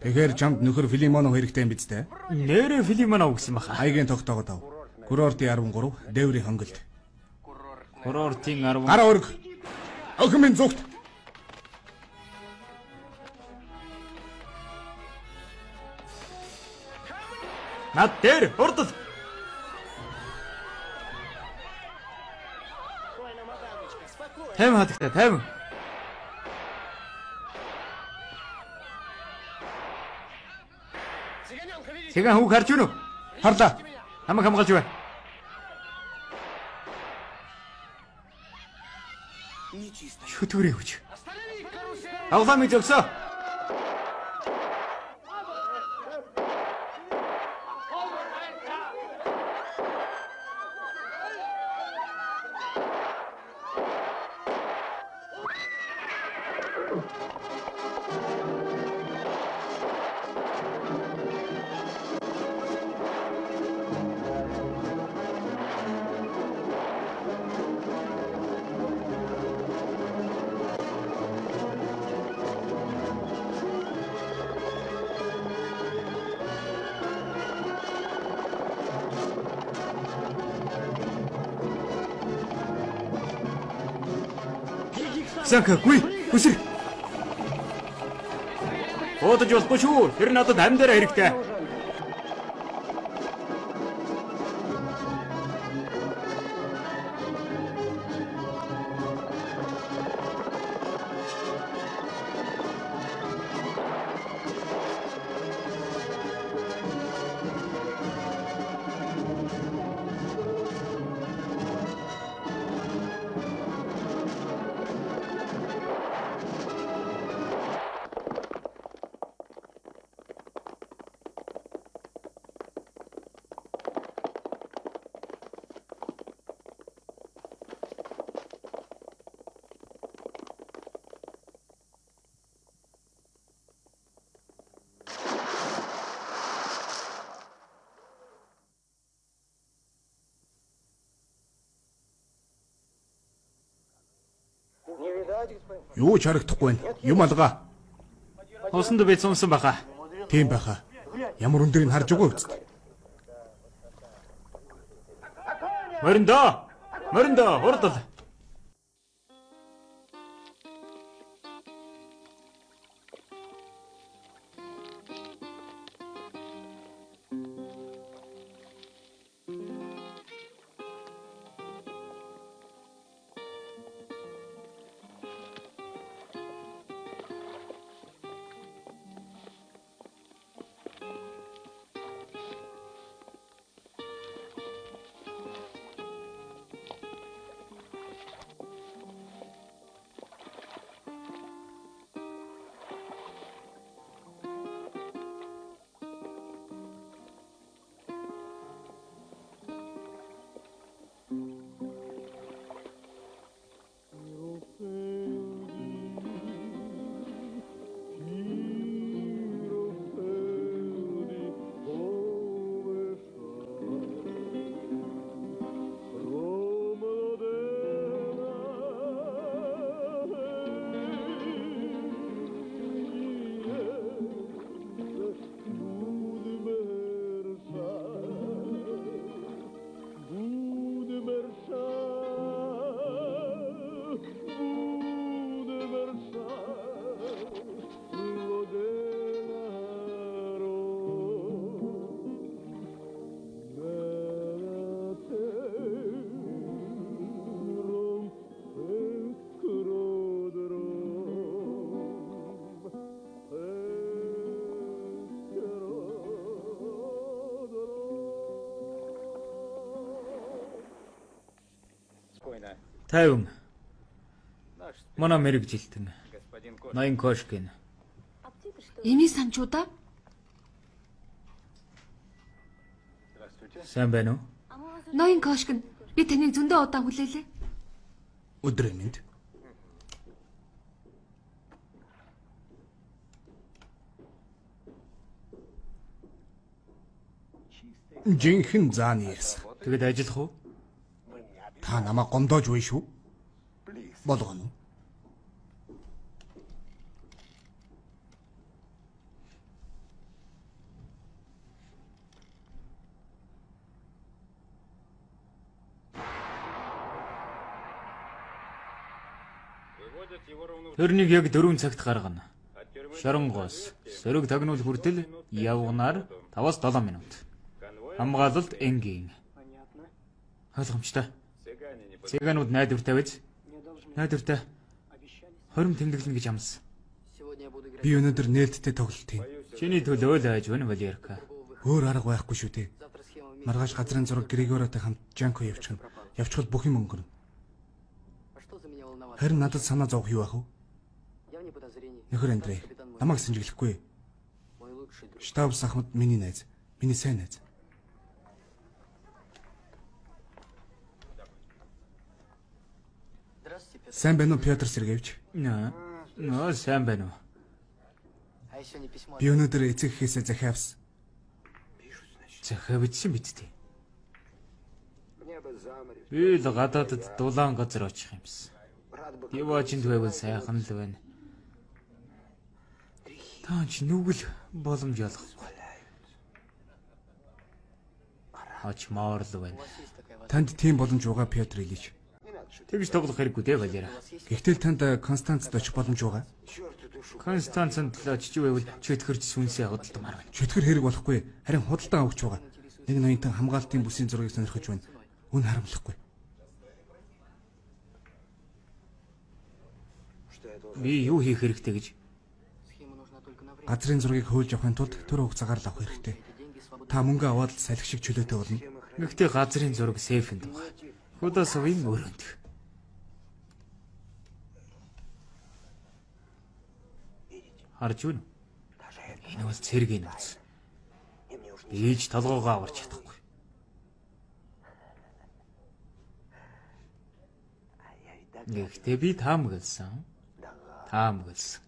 Тэгэхээр чамд нөхөр Филимонов хэрэгтэй юм биз дээ? Нэрэ Филимонов гэсэн баха. Хаягийн тогтоогод ав. Курортын 13, дээврийн хонголд. Курортын 10. Гара өрг. Охин зүгт. Над дээр урдл. Тэм хатагтай, тэм. Сега хүү харж байна уу? Харлаа. Хамаг хамгаалж бай. Шүтгэрээ хүч. Авламыг зогсоо. Ксанка, гуй, хүсэр. Уудаж болохгүй шүү. Тэр надад амьдаараа хэрэгтэй. Юу ч харагдахгүй байна. Юм алгаа. Усанд бич унсан баха. Тийм байхаа. Ямар өндөрийг харж өгөө үст. Мориндоо! Мориндоо, хурдал. Тайван. Манай мэрэгжилтэн. Ноён Кошкин. Эми санчуудаа? Сайн байна уу? Ноён Кошкин, би таныг зөндөө удаан хүлээлээ. Өдрөө минь. Жинхэнэ зааниас. Тэгэд ажиллах уу? Та намайг гомдоож буй шүү. Болгоно. Тэрнийг яг 4 цагт гаргана. Шоронгоос сөрөг тагнуул хүртэл явганаар 5-7 минут. Хамгаалалт энгийн. Ойлгомжтой. Цэганууд найдвартай биз? Найдвартай. Хорим тэмдэглэнэ гэж амласан. Би өнөөдөр нээлттэй тоглолт юм. Чиний төлөө л айж байна, Валерка. Өөр арга байхгүй шүү дээ. Маргааш газрын зураг Григороотой хамт Жанко явчихна. Явчихвал бүх юм өнгөрнө. Харин надад санаа зовох юу ах вэ? Нөхөр Андрей, намайг сэнжиглэхгүй. Штабс Ахмад миний найз. Миний сайн найз. Сайн байна уу, Пётр Сергеевич? Нөө, сайн байна уу? Би өнөөдөр эцэг эхээсээ захиавс. Захиавдсан биз дээ. Би л гадаадд дулаан газар очих юмсан. Диваачинд байвал сайхан л байна. Та ч нүгэл боломж олохгүй. Ачмаар л байна. Танд тийм боломж байгаа, Пётр Ильич. Тэгж тоглох хэрэггүй дээ, Валера. Гэхдээ танд Констанцд очих боломж байгаа. Констанцанд л очиж байвал чөтгөрч сүнсээ худалдамаар байна. Чөтгөр хэрэг болохгүй. Харин худалдан авч байгаа. Нэг ноёнтон хамгаалтын бүсийн зургийг сонирхож байна. Үн харамлахгүй. Би юу хийх хэрэгтэй гэж? Газрын зургийг хөөлж авахын тулд төр хугацаагаар л авах хэрэгтэй. Та мөнгө аваад салхи шиг чөлөөтэй болно. Гэхдээ газрын зураг сейфэнд байгаа. Худасвын өрөөнд. Харж байна. Энэ бол цэргийн нууц. Ээж толгоогоо аварч чадахгүй. Гэхдээ би таамагласан. Таамагласан.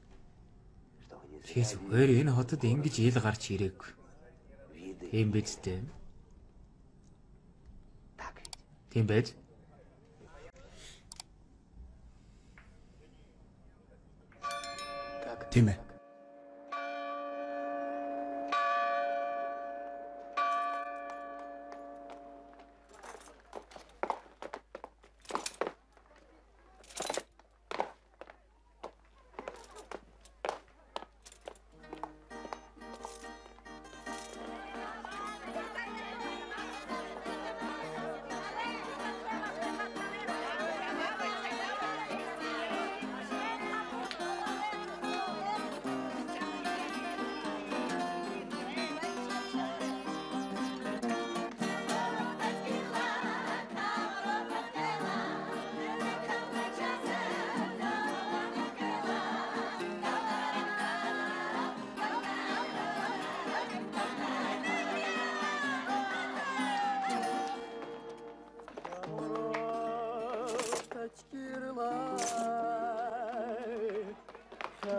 Чи зүгээр энэ хотод ингэж ил гарч ирээгүй. Тийм биз дээ. Тийм байж. Тийм ээ.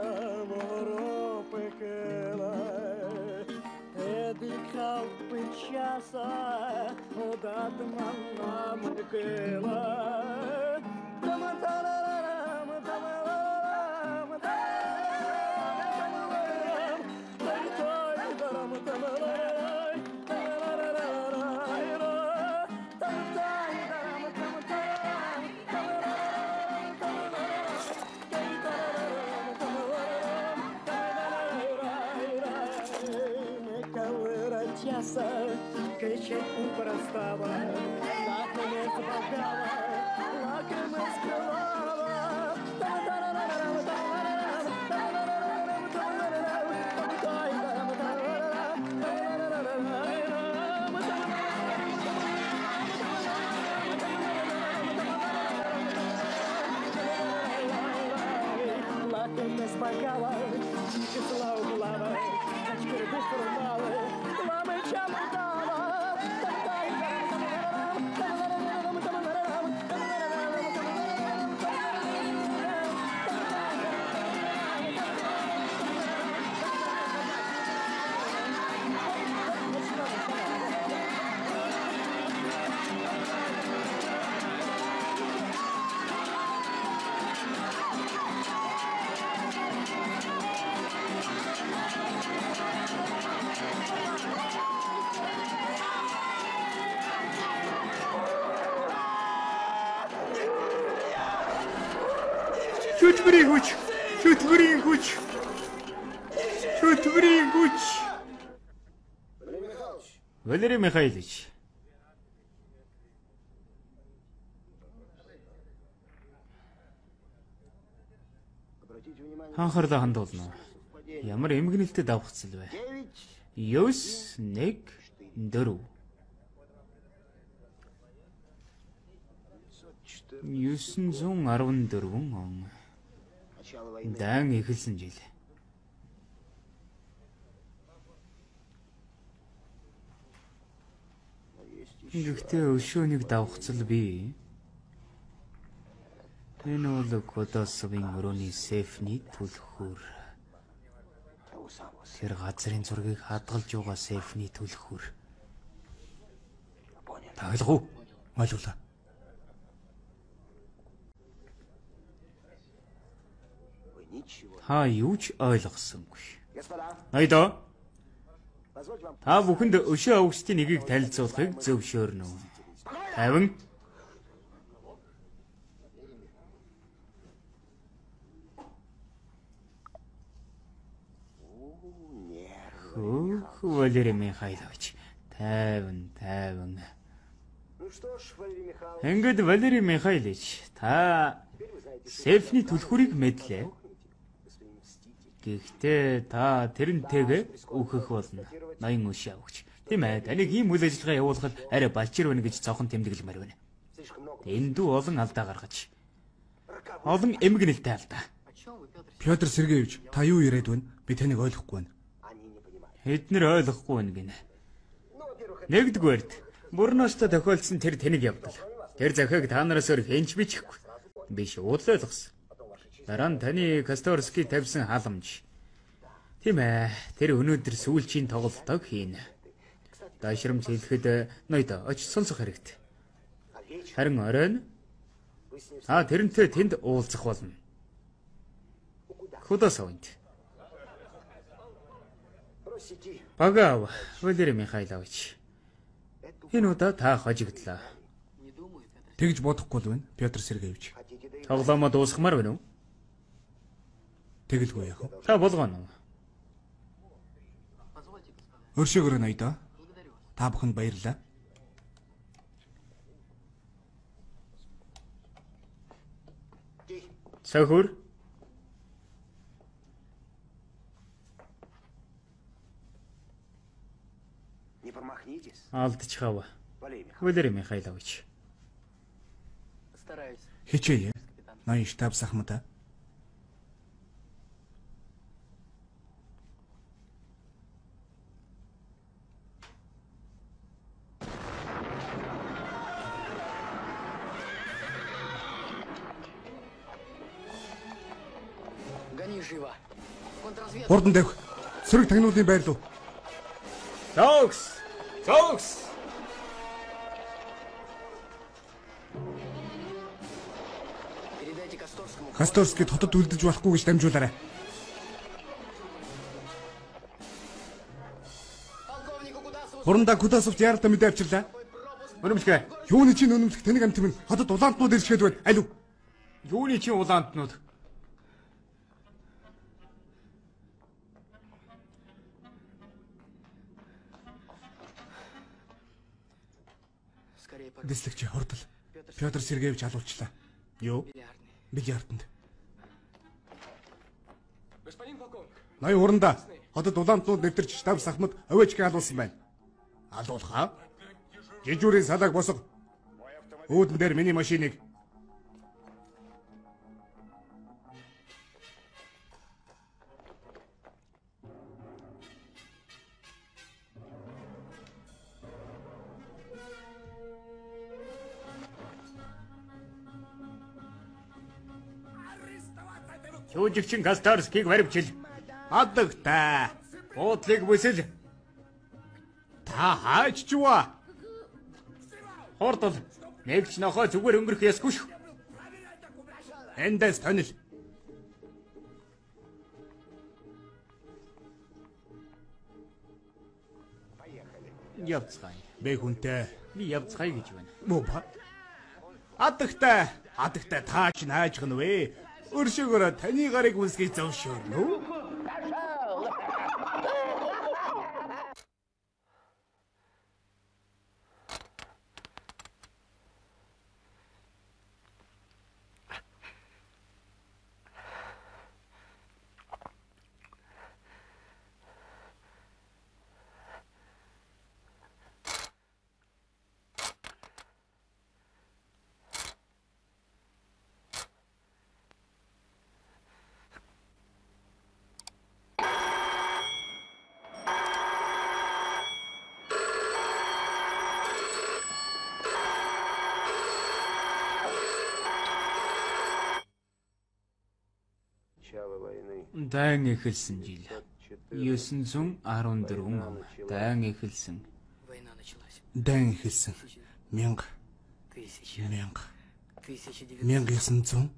amor pequena dedicar penchasa o data mamma pequena que sempre prestava, lá que me pagava, lá que me escalava. Lá que me espagava, que se lá o lava, acho que ele transformava. Шутврийн хүч. Валерий Михайлович. Анхаарлаа хандуулна. Ямар эмгэнэлтэд давхцал вэ? 914 914 он. Дан эхэлсэн жил. Гэхдээ өшөөнийг давхцал би. Энэ бол Кодосовын өрөөний сейфний түлхүүр. Тэр газрын зургийг хадгалж байгаа сейфний түлхүүр. Таглах уу? Ойлголоо. Та юу ч ойлгосонгүй. Найдаа. Та бүхэнд өшөө августын нэгийг танилцуулахыг зөвшөөрнө. 50. Валерий Михайлович. 50. Ингээд Валерий Михайлович, та сейфний түлхүүрийг мэдлээ. Гэхдээ та тэрнтэйгээ үхэх болно. 80 өшөө авч. Тийм ээ, таныг ийм үйл ажиллагаа явуулахад арай балчир байна гэж цохон тэмдэглэмээр байна. Эндүү олон алдаа гаргаж. Олон эмгэнэлтэй алдаа. Пётр Сергеевич, та юу яриад байна? Би таныг ойлгохгүй байна. Эднэр ойлгохгүй байна гинэ. Нэгдүгээрт, Бурноостой тохиолдсон тэр тэнэг явдал. Тэр захиаг та нараас өөр хэнч бичихгүй. Би шууд ойлгосон. Дараа нь таны Касторский тавьсан халамж. Тийм ээ, тэр өнөөдөр сүүлчийн тоглолтог хийнэ. Даашрамж хэлэхэд ноёдо очиж сонсох хэрэгтэй. Харин оройн тэрнтэй тэнд уулзах болно. Кудасавнд. Пагав, Валерий Михайлович. Энэ удаа та хожигдлаа. Тэгж бодохгүй л байна, Пётр Сергеевич. Тоглоомоо дуусгамаар байна уу? Тэгэлгүй яах вэ? Та болгоно. Өршөөгөр найдаа. Та бүхэнд баярлалаа. Сахур. Не промахнитесь. Алдчихав. Валерий Михайлович. Хичээе. Ноён штаб сахмата. Гони живо. Хурдан давх. Сөрөг тагнуулын байр руу. Зогс. Зогс. Касторскид хотод үлдэж болохгүй гэж дамжуулаарай. Хурандаа Кудасовт яаралтай мэдээ авчирлаа. Өнөмсгөө. Юуны чинь өнөмсөх тэнэг амт минь хотод улаантнууд ирчгээд байна. Алив. Юуны чинь улаантнууд? Дэслэгч хурдл. Пётр Сергеевич алуулчлаа. Юу? Бильярданд. Ноён хурандаа хотод улаантнууд нэвтэрч штаб сахмад овечг алуулсан байна. Алуулхаа? Жижүүрийн салааг босго. Үүдэн дээр миний машиныг. Чүүжигчин Кастарскийг баривчил. Адагтай. Буудлыг бүсэл. Та хаач чува? Хурдл. Нэгч нохоо зүгээр өнгөрөх ясгүй шүү. Эндээс тонил. Явцгаая. Бэ хүнтэй. Би явцгаая гэж байна. Мөба. Адагтай. Адагтай таач наажх нь вэ? Өршөөгөөрөө таны гарыг үнсгий зөвшөөрнө үү? Дан эхэлсэн жил. 914 он. Дан эхэлсэн. Дан эхэлсэн. 1900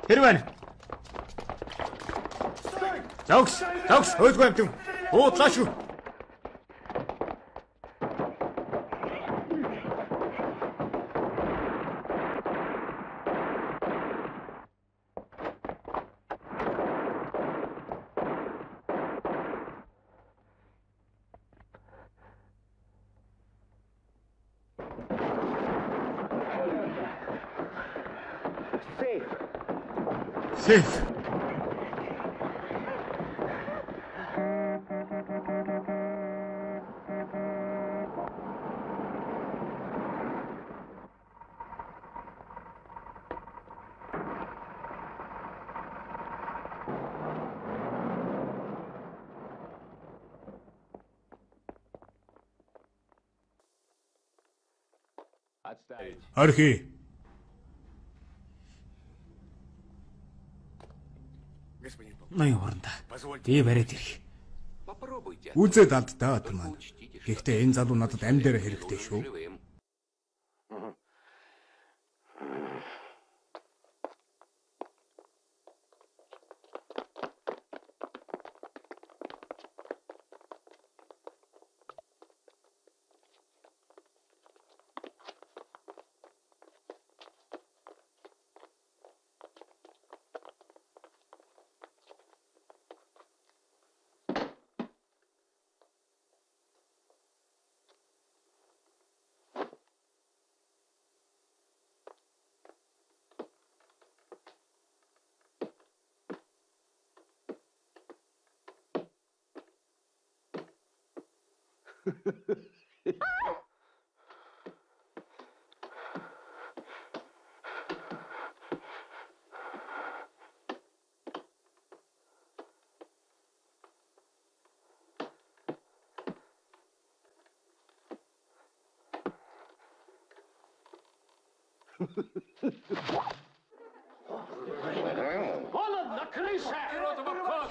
Тэр байна. Зогс, хөөдгөө амтэн. Уудлаа шүү. Сейф. Архи. Ноён хурандаа. Би бариад ирэх. Үзээд алдтаа бат маань. Гэхдээ энэ залуу надад амь дээр хэрэгтэй шүү.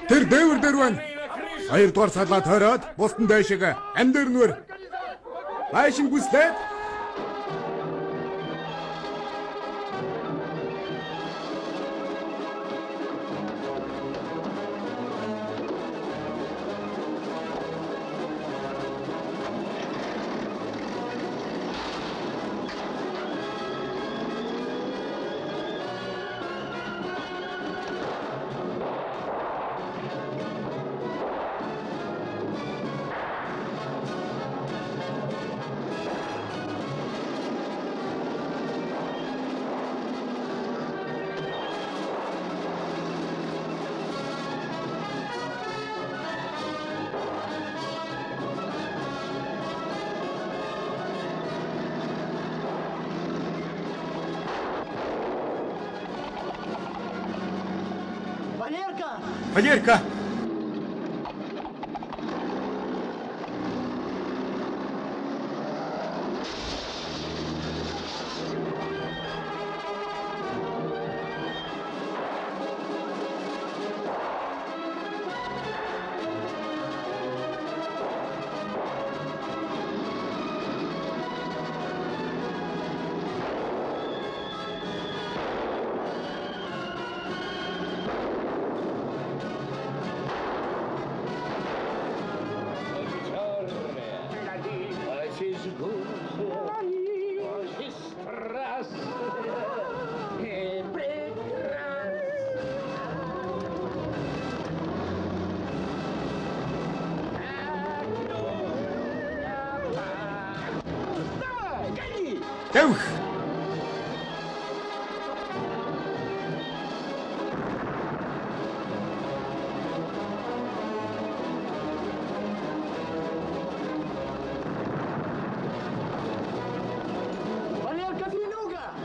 Тэр дээвэр дээр байна. 2 дугаар салаа тойроод бусдын дэшиг амьдэрнвэр. Хайшин гүслээд Валерка! Тэвх!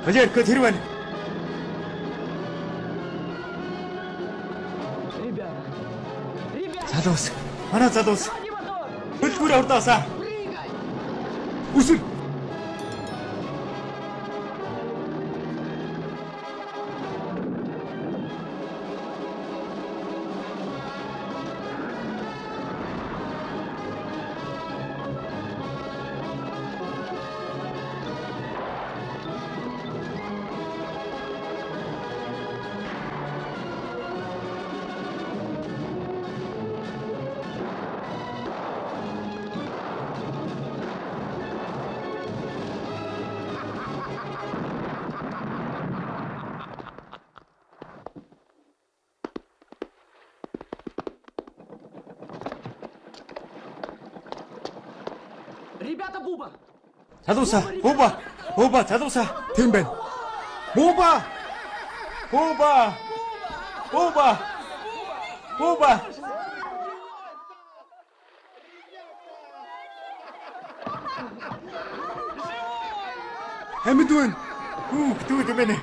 Валерка, тэр байна. Залуус. Манай залуус. Хөлбөр ордоосаа. Үсэр. Залууса, Буба, залууса. тийм байна. Буба. Амьд байна. Түүд мэнэ.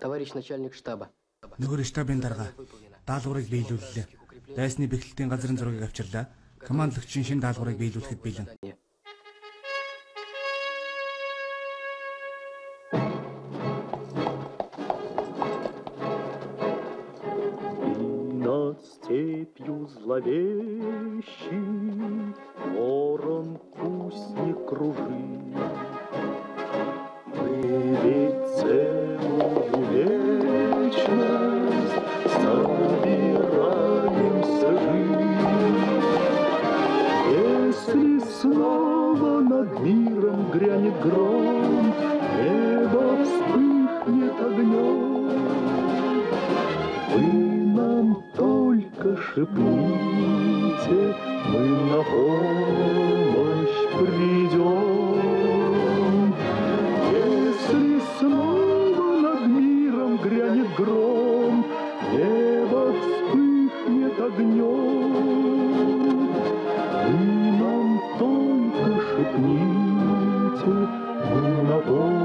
Товарищ начальник штаба. Нөхөр штабын дарга даалгаврыг биелүүллээ. Дайсны бэхлэлтийн газрын зургийг авчирлаа. Командлагчийн шинэ даалгаврыг биелүүлэхэд бэлэн. Над степью зловещей ворон кусник кружит. Мы ведь целую вечность собираемся жить. Если снова над миром грянет гром, небо вспыхнет огнем. Вы нам только шепните, мы на помощь придем. Если снова над миром грянет гром, небо вспыхнет огнем. Вы нам только шепните, мы на помощь